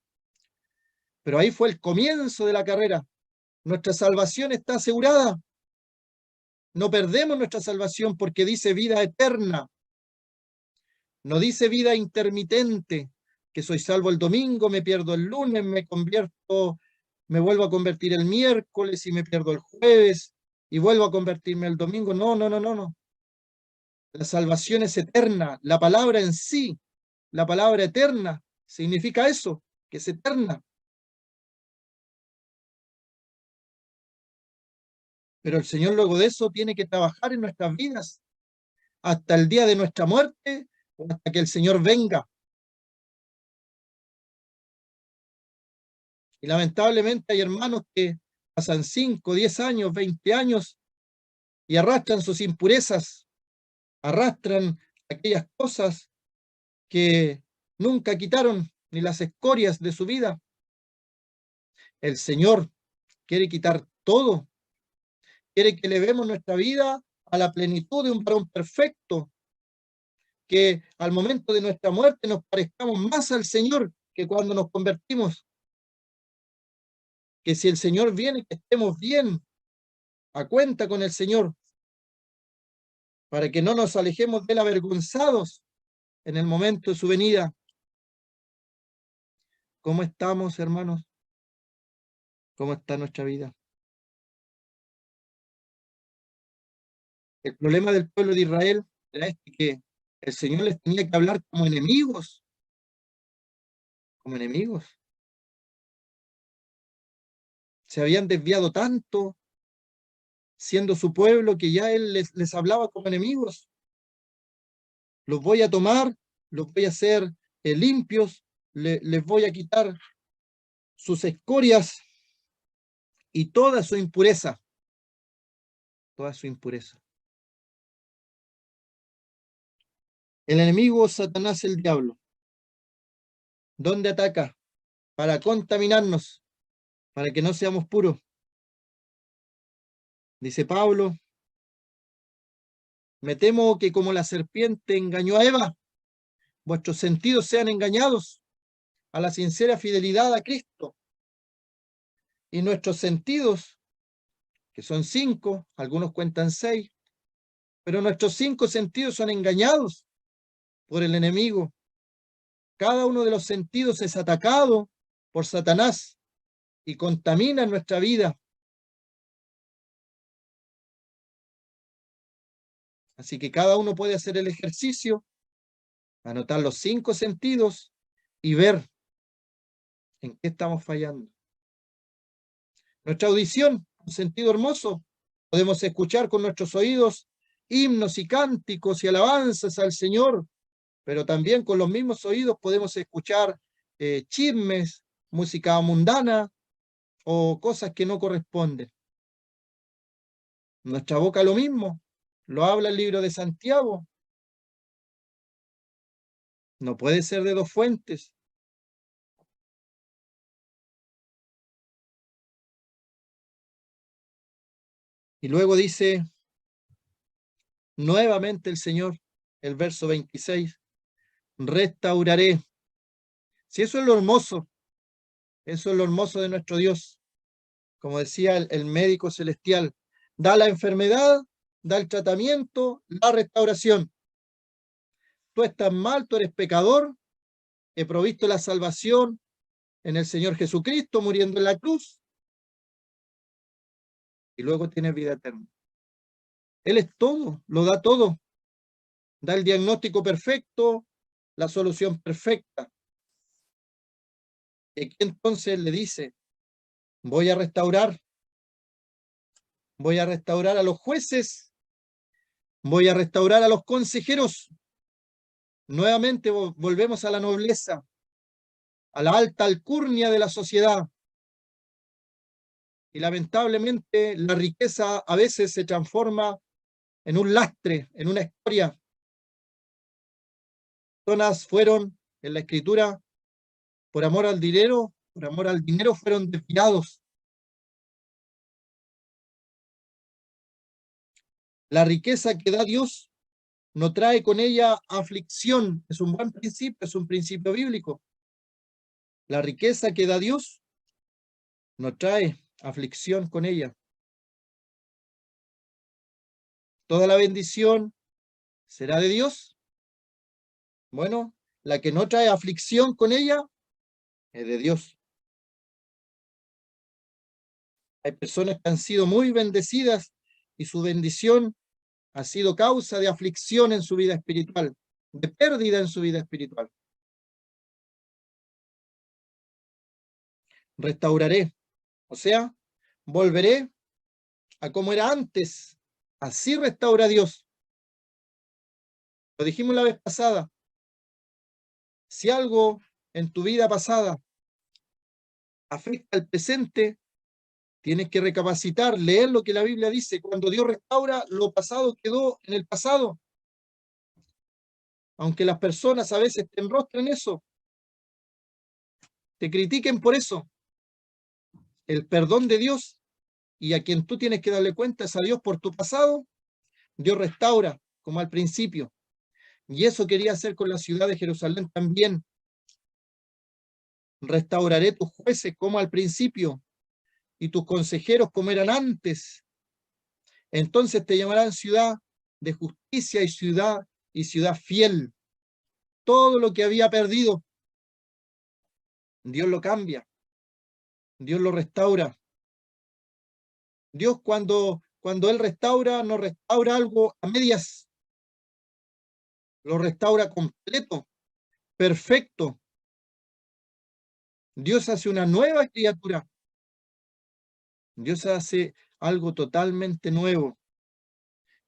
Pero ahí fue el comienzo de la carrera. Nuestra salvación está asegurada. No perdemos nuestra salvación porque dice vida eterna. No dice vida intermitente, que soy salvo el domingo, me pierdo el lunes, me vuelvo a convertir el miércoles y me pierdo el jueves y vuelvo a convertirme el domingo. No, no, no, no, no. La salvación es eterna. La palabra en sí, la palabra eterna, significa eso, que es eterna. Pero el Señor luego de eso tiene que trabajar en nuestras vidas hasta el día de nuestra muerte o hasta que el Señor venga. Y lamentablemente hay hermanos que pasan 5, 10 años, 20 años y arrastran sus impurezas, arrastran aquellas cosas que nunca quitaron, ni las escorias de su vida. El Señor quiere quitar todo, quiere que le vemos nuestra vida a la plenitud de un varón perfecto, que al momento de nuestra muerte nos parezcamos más al Señor que cuando nos convertimos, que si el Señor viene, que estemos bien, a cuenta con el Señor, para que no nos alejemos de él avergonzados en el momento de su venida. ¿Cómo estamos, hermanos? ¿Cómo está nuestra vida? El problema del pueblo de Israel era este, que el Señor les tenía que hablar como enemigos, como enemigos. Se habían desviado tanto, siendo su pueblo, que ya Él les hablaba como enemigos. Los voy a tomar, los voy a hacer limpios, les voy a quitar sus escorias y toda su impureza, toda su impureza. El enemigo, Satanás, el diablo, ¿dónde ataca? Para contaminarnos, para que no seamos puros. Dice Pablo, me temo que como la serpiente engañó a Eva, vuestros sentidos sean engañados a la sincera fidelidad a Cristo. Y nuestros sentidos, que son 5, algunos cuentan 6, pero nuestros 5 sentidos son engañados por el enemigo. Cada uno de los sentidos es atacado por Satanás y contamina nuestra vida. Así que cada uno puede hacer el ejercicio, anotar los 5 sentidos y ver en qué estamos fallando. Nuestra audición, un sentido hermoso, podemos escuchar con nuestros oídos himnos y cánticos y alabanzas al Señor, pero también con los mismos oídos podemos escuchar chismes, música mundana o cosas que no corresponden. Nuestra boca lo mismo, lo habla el libro de Santiago. No puede ser de dos fuentes. Y luego dice nuevamente el Señor, el verso 26, restauraré. Si eso es lo hermoso, eso es lo hermoso de nuestro Dios. Como decía el médico celestial, da la enfermedad, da el tratamiento, la restauración. Tú estás mal, tú eres pecador, he provisto la salvación en el Señor Jesucristo muriendo en la cruz y luego tienes vida eterna. Él es todo, lo da todo, da el diagnóstico perfecto, la solución perfecta. Y aquí entonces le dice, voy a restaurar a los jueces, voy a restaurar a los consejeros. Nuevamente volvemos a la nobleza, a la alta alcurnia de la sociedad. Y lamentablemente la riqueza a veces se transforma en un lastre, en una escoria. Personas fueron, en la Escritura, por amor al dinero, fueron desviados. La riqueza que da Dios no trae con ella aflicción. Es un buen principio, es un principio bíblico. La riqueza que da Dios no trae aflicción con ella. Toda la bendición será de Dios. Bueno, la que no trae aflicción con ella es de Dios. Hay personas que han sido muy bendecidas y su bendición ha sido causa de aflicción en su vida espiritual, de pérdida en su vida espiritual. Restauraré, o sea, volveré a como era antes. Así restaura Dios. Lo dijimos la vez pasada. Si algo en tu vida pasada afecta al presente, tienes que recapacitar, leer lo que la Biblia dice. Cuando Dios restaura, lo pasado quedó en el pasado. Aunque las personas a veces te enrostren eso, te critiquen por eso, el perdón de Dios, y a quien tú tienes que darle cuenta es a Dios por tu pasado. Dios restaura, como al principio. Y eso quería hacer con la ciudad de Jerusalén también. Restauraré tus jueces como al principio, y tus consejeros como eran antes. Entonces te llamarán ciudad de justicia y ciudad fiel. Todo lo que había perdido, Dios lo cambia, Dios lo restaura. Dios cuando Él restaura, no restaura algo a medias, lo restaura completo, perfecto. Dios hace una nueva criatura. Dios hace algo totalmente nuevo.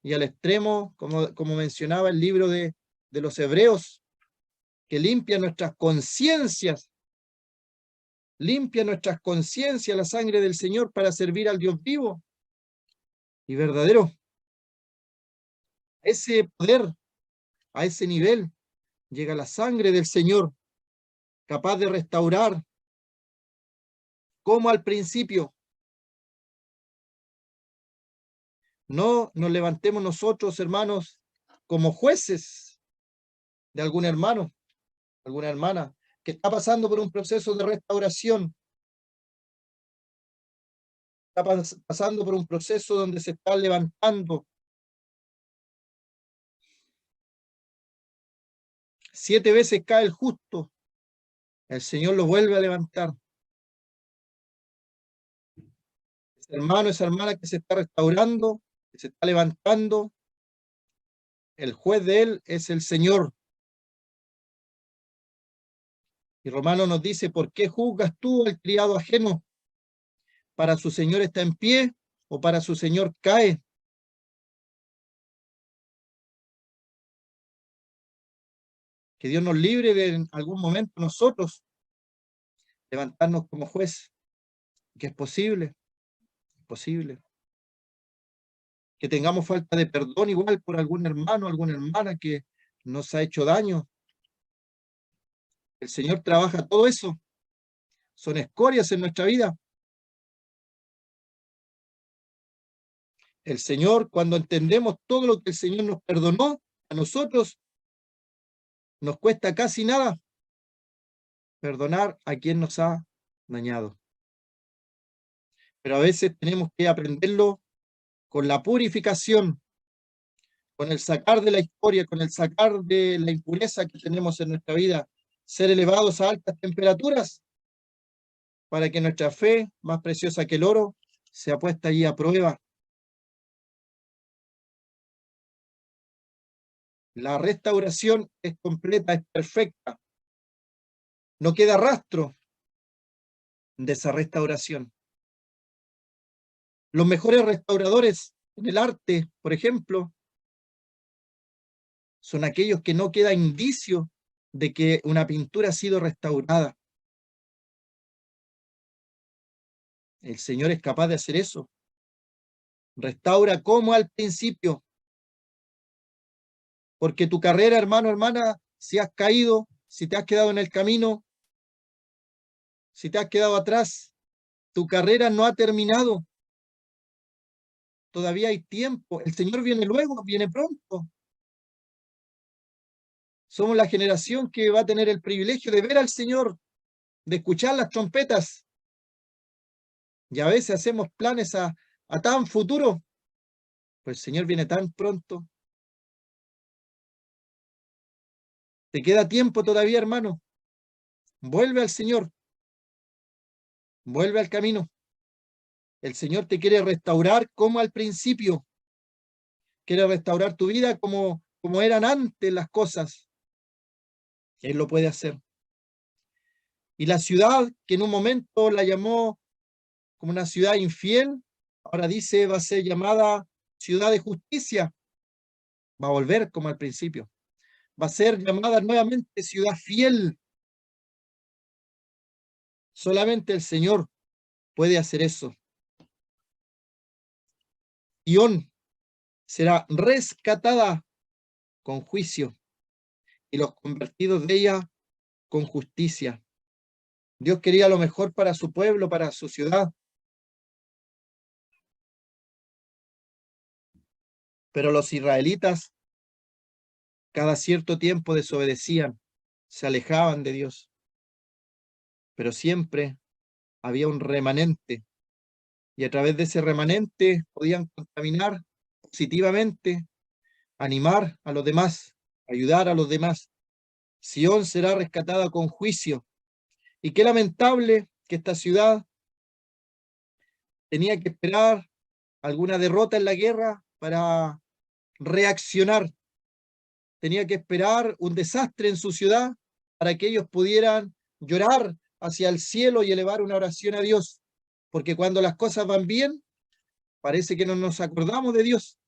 Y al extremo, como mencionaba el libro de los Hebreos, que limpia nuestras conciencias la sangre del Señor para servir al Dios vivo y verdadero. Ese poder, a ese nivel, llega la sangre del Señor, capaz de restaurar, como al principio. No nos levantemos nosotros, hermanos, como jueces de algún hermano, alguna hermana, que está pasando por un proceso de restauración, está pasando por un proceso donde se está levantando. 7 veces cae el justo, el Señor lo vuelve a levantar. Ese hermano, esa hermana que se está restaurando, que se está levantando, el juez de él es el Señor. Y Romano nos dice, ¿por qué juzgas tú al criado ajeno? ¿Para su Señor está en pie o para su Señor cae? Que Dios nos libre de en algún momento nosotros levantarnos como juez, que es posible, que tengamos falta de perdón igual por algún hermano, alguna hermana que nos ha hecho daño. El Señor trabaja todo eso, son escorias en nuestra vida. El Señor, cuando entendemos todo lo que el Señor nos perdonó, a nosotros nos cuesta casi nada perdonar a quien nos ha dañado. Pero a veces tenemos que aprenderlo con la purificación, con el sacar de la historia, con el sacar de la impureza que tenemos en nuestra vida, ser elevados a altas temperaturas, para que nuestra fe, más preciosa que el oro, sea puesta allí a prueba. La restauración es completa, es perfecta. No queda rastro de esa restauración. Los mejores restauradores en el arte, por ejemplo, son aquellos que no queda indicio de que una pintura ha sido restaurada. El Señor es capaz de hacer eso. Restaura como al principio. Porque tu carrera, hermano, hermana, si has caído, si te has quedado en el camino, si te has quedado atrás, tu carrera no ha terminado. Todavía hay tiempo. El Señor viene luego, viene pronto. Somos la generación que va a tener el privilegio de ver al Señor, de escuchar las trompetas. Y a veces hacemos planes a tan futuro, pues el Señor viene tan pronto. Te queda tiempo todavía, hermano. Vuelve al Señor, vuelve al camino. El Señor te quiere restaurar como al principio. Quiere restaurar tu vida como eran antes las cosas. Él lo puede hacer. Y la ciudad, que en un momento la llamó como una ciudad infiel, ahora dice va a ser llamada ciudad de justicia. Va a volver como al principio. Va a ser llamada nuevamente ciudad fiel. Solamente el Señor puede hacer eso. Sión será rescatada con juicio y los convertidos de ella con justicia. Dios quería lo mejor para su pueblo, para su ciudad. Pero los israelitas cada cierto tiempo desobedecían, se alejaban de Dios. Pero siempre había un remanente y a través de ese remanente podían contaminar positivamente, animar a los demás, ayudar a los demás. Sión será rescatada con juicio. Y qué lamentable que esta ciudad tenía que esperar alguna derrota en la guerra para reaccionar. Tenía que esperar un desastre en su ciudad para que ellos pudieran llorar hacia el cielo y elevar una oración a Dios. Porque cuando las cosas van bien, parece que no nos acordamos de Dios.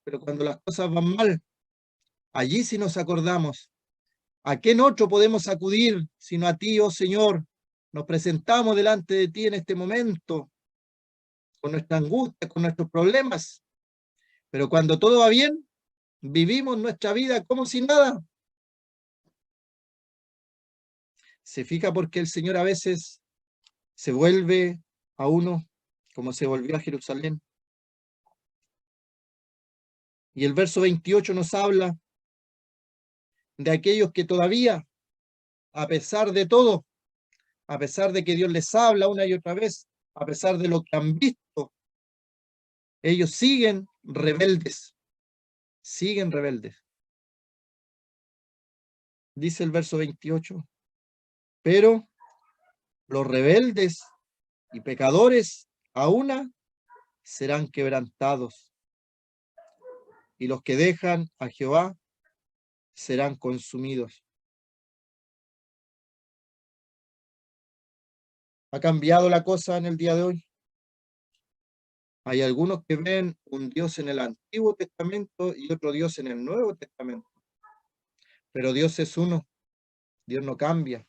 Pero cuando las cosas van mal, allí sí nos acordamos. ¿A quién otro podemos acudir sino a ti, oh Señor? Nos presentamos delante de ti en este momento, con nuestra angustia, con nuestros problemas. Pero cuando todo va bien, vivimos nuestra vida como si nada. Se fija porque el Señor a veces se vuelve a uno como se volvió a Jerusalén. Y el verso 28 nos habla de aquellos que todavía, a pesar de todo, a pesar de que Dios les habla una y otra vez, a pesar de lo que han visto, ellos siguen rebeldes, siguen rebeldes. Dice el verso 28, pero los rebeldes y pecadores a una serán quebrantados, y los que dejan a Jehová serán consumidos. ¿Ha cambiado la cosa en el día de hoy? Hay algunos que ven un Dios en el Antiguo Testamento y otro Dios en el Nuevo Testamento. Pero Dios es uno, Dios no cambia.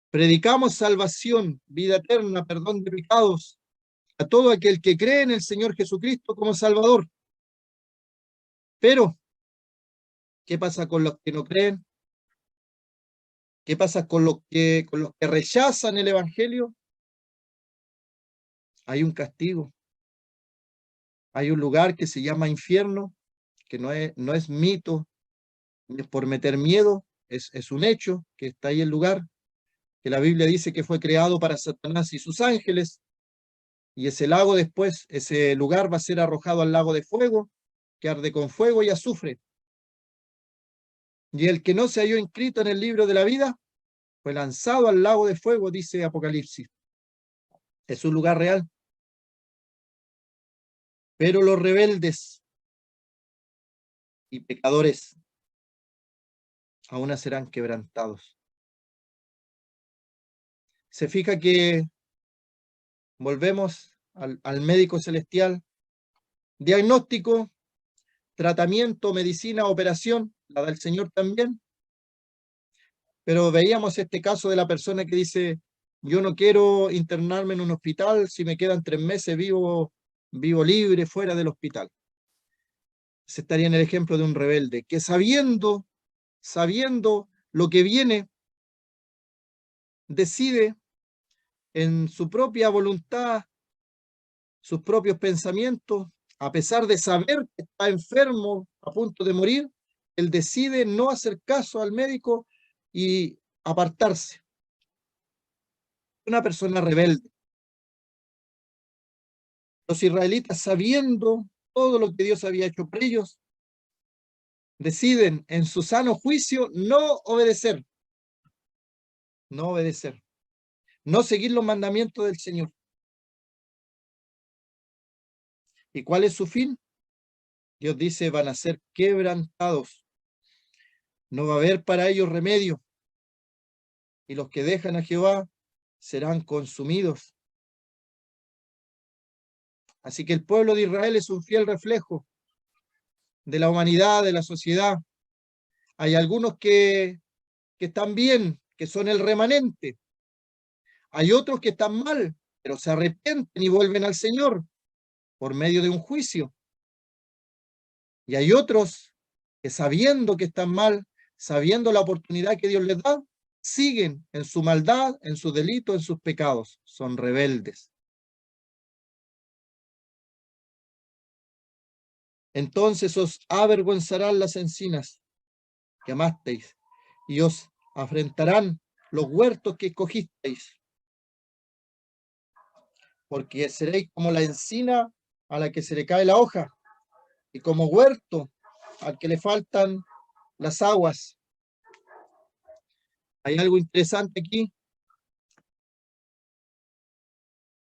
Predicamos salvación, vida eterna, perdón de pecados a todo aquel que cree en el Señor Jesucristo como Salvador. Pero, ¿qué pasa con los que no creen? ¿Qué pasa con los que rechazan el Evangelio? Hay un castigo. Hay un lugar que se llama infierno, que no es mito, no es por meter miedo, es un hecho que está ahí el lugar, que la Biblia dice que fue creado para Satanás y sus ángeles, y ese lago después, ese lugar va a ser arrojado al lago de fuego, que arde con fuego y azufre. Y el que no se halló inscrito en el libro de la vida fue lanzado al lago de fuego, dice Apocalipsis. Es un lugar real. Pero los rebeldes y pecadores aún serán quebrantados. Se fija que volvemos al médico celestial, diagnóstico, tratamiento, medicina, operación, la da el Señor también. Pero veíamos este caso de la persona que dice, yo no quiero internarme en un hospital, si me quedan 3 meses vivo libre fuera del hospital. Se estaría en el ejemplo de un rebelde que sabiendo lo que viene, decide en su propia voluntad, sus propios pensamientos, a pesar de saber que está enfermo, a punto de morir, él decide no hacer caso al médico y apartarse. Una persona rebelde. Los israelitas, sabiendo todo lo que Dios había hecho por ellos, deciden en su sano juicio no obedecer, no seguir los mandamientos del Señor. ¿Y cuál es su fin? Dios dice, van a ser quebrantados. No va a haber para ellos remedio. Y los que dejan a Jehová serán consumidos. Así que el pueblo de Israel es un fiel reflejo de la humanidad, de la sociedad. Hay algunos que están bien, que son el remanente. Hay otros que están mal, pero se arrepienten y vuelven al Señor por medio de un juicio. Y hay otros que sabiendo que están mal, sabiendo la oportunidad que Dios les da, siguen en su maldad, en sus delitos, en sus pecados. Son rebeldes. Entonces os avergonzarán las encinas que amasteis, y os afrentarán los huertos que escogisteis, porque seréis como la encina a la que se le cae la hoja, y como huerto al que le faltan las aguas. Hay algo interesante aquí.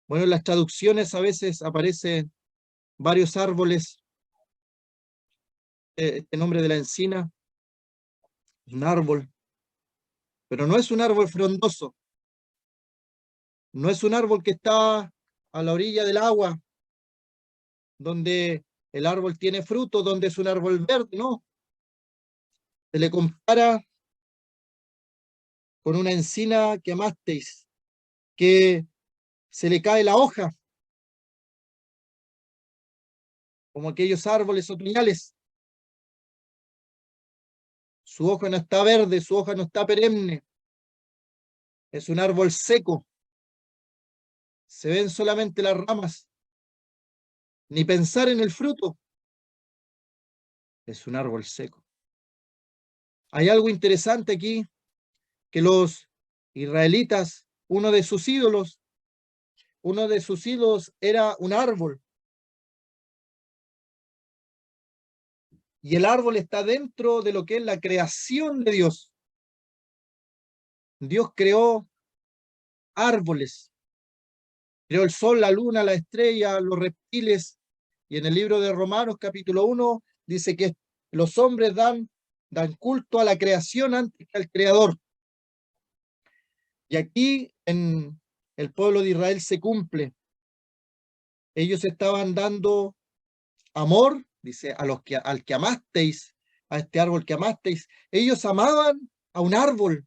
Bueno, en las traducciones a veces aparecen varios árboles. Este nombre de la encina es un árbol, pero no es un árbol frondoso, no es un árbol que está a la orilla del agua, donde el árbol tiene fruto, donde es un árbol verde, no. Se le compara con una encina que amasteis, que se le cae la hoja, como aquellos árboles otoñales. Su hoja no está verde, su hoja no está perenne, es un árbol seco. Se ven solamente las ramas, ni pensar en el fruto. Es un árbol seco. Hay algo interesante aquí, que los israelitas, uno de sus ídolos era un árbol. Y el árbol está dentro de lo que es la creación de Dios. Dios creó árboles, creó el sol, la luna, la estrella, los reptiles. Y en el libro de Romanos, capítulo 1, dice que los hombres dan culto a la creación antes que al creador. Y aquí en el pueblo de Israel se cumple. Ellos estaban dando amor, dice, al que amasteis, a este árbol que amasteis. Ellos amaban a un árbol.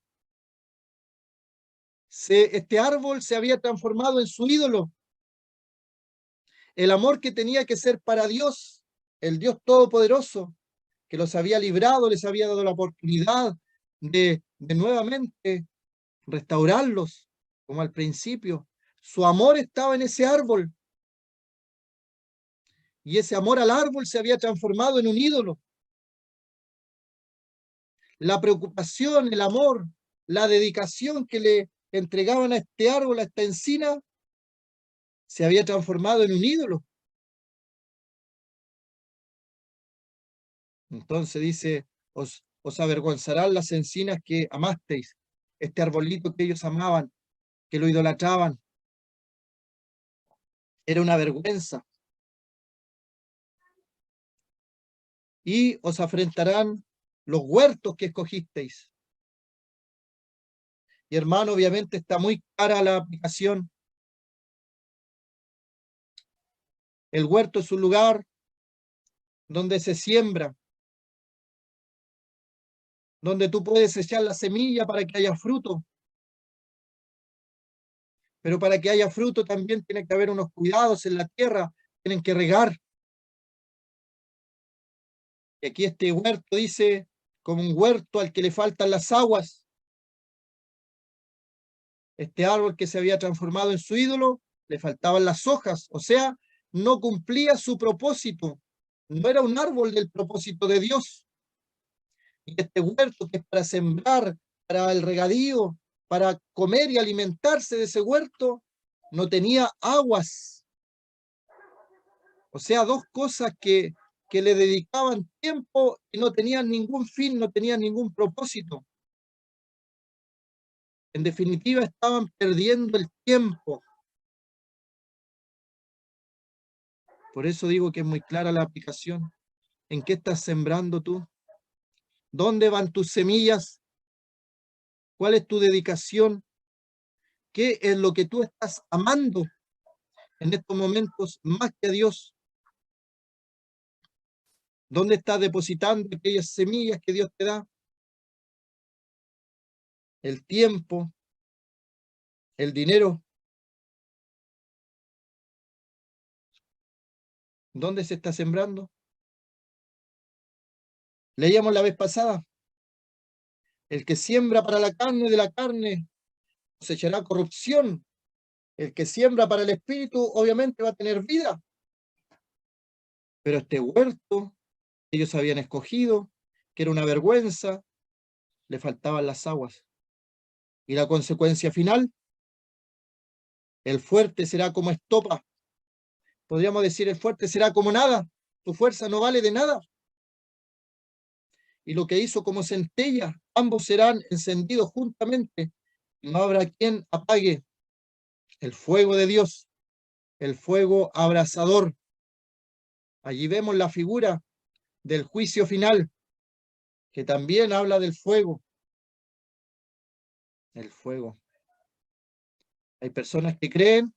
Este árbol se había transformado en su ídolo. El amor que tenía que ser para Dios, el Dios Todopoderoso, que los había librado, les había dado la oportunidad de nuevamente restaurarlos, como al principio. Su amor estaba en ese árbol. Y ese amor al árbol se había transformado en un ídolo. La preocupación, el amor, la dedicación que le entregaban a este árbol, a esta encina, se había transformado en un ídolo. Entonces dice, os avergonzarán las encinas que amasteis, este arbolito que ellos amaban, que lo idolatraban. Era una vergüenza. y os afrentarán los huertos que escogisteis. Y hermano, obviamente está muy clara la aplicación. El huerto es un lugar donde se siembra, donde tú puedes echar la semilla para que haya fruto. Pero para que haya fruto también tiene que haber unos cuidados en la tierra, tienen que regar. Y aquí este huerto dice, como un huerto al que le faltan las aguas. Este árbol que se había transformado en su ídolo, le faltaban las hojas, o sea, no cumplía su propósito. No era un árbol del propósito de Dios. Y este huerto que es para sembrar, para el regadío, para comer y alimentarse de ese huerto, no tenía aguas. O sea, dos cosas que le dedicaban tiempo y no tenían ningún fin, no tenían ningún propósito. En definitiva, estaban perdiendo el tiempo. Por eso digo que es muy clara la aplicación. ¿En qué estás sembrando tú? ¿Dónde van tus semillas? ¿Cuál es tu dedicación? ¿Qué es lo que tú estás amando en estos momentos más que a Dios? ¿Dónde estás depositando aquellas semillas que Dios te da? El tiempo, el dinero. ¿Dónde se está sembrando? Leíamos la vez pasada, el que siembra para la carne, de la carne cosechará corrupción. El que siembra para el espíritu, obviamente va a tener vida. Pero este huerto que ellos habían escogido, que era una vergüenza, le faltaban las aguas. Y la consecuencia final, el fuerte será como estopa. Podríamos decir, el fuerte será como nada. Tu fuerza no vale de nada. Y lo que hizo como centella, ambos serán encendidos juntamente. No habrá quien apague el fuego de Dios, el fuego abrasador. Allí vemos la figura del juicio final, que también habla del fuego. El fuego. Hay personas que creen,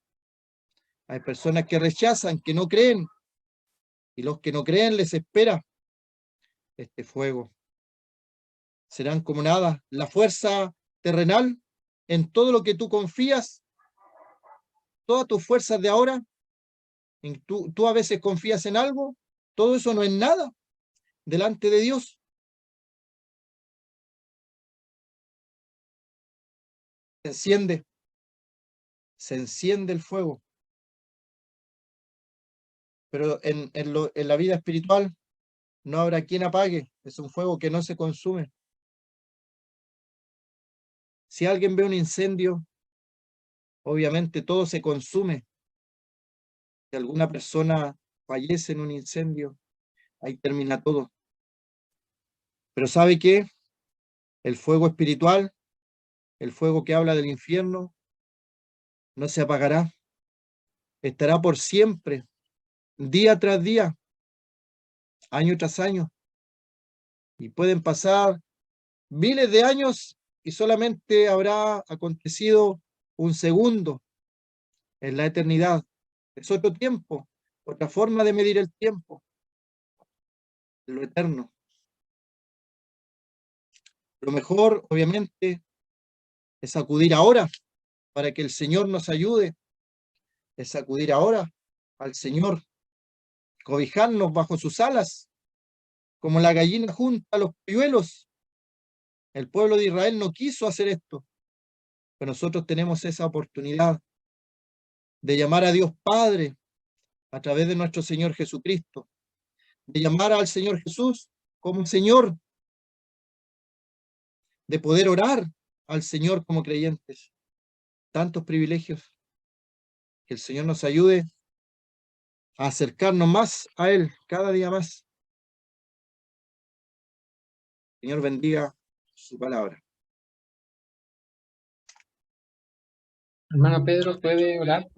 hay personas que rechazan, que no creen, y los que no creen les espera este fuego. Serán como nada. La fuerza terrenal, en todo lo que tú confías, todas tus fuerzas de ahora, tú a veces confías en algo, todo eso no es nada delante de Dios. Se enciende el fuego. Pero en la vida espiritual no habrá quien apague. Es un fuego que no se consume. Si alguien ve un incendio, obviamente todo se consume. Si alguna persona fallece en un incendio, ahí termina todo. Pero ¿sabe qué? El fuego espiritual, el fuego que habla del infierno, no se apagará. Estará por siempre, día tras día, año tras año. Y pueden pasar miles de años y solamente habrá acontecido un segundo en la eternidad. Es otro tiempo, otra forma de medir el tiempo, lo eterno. Lo mejor, obviamente, es acudir ahora para que el Señor nos ayude, es acudir ahora al Señor, cobijarnos bajo sus alas, como la gallina junta a los polluelos. El pueblo de Israel no quiso hacer esto, pero nosotros tenemos esa oportunidad de llamar a Dios Padre a través de nuestro Señor Jesucristo, de llamar al Señor Jesús como Señor, de poder orar al Señor como creyentes. Tantos privilegios. Que el Señor nos ayude a acercarnos más a Él cada día más. Señor bendiga su palabra. Hermano Pedro, ¿puede orar?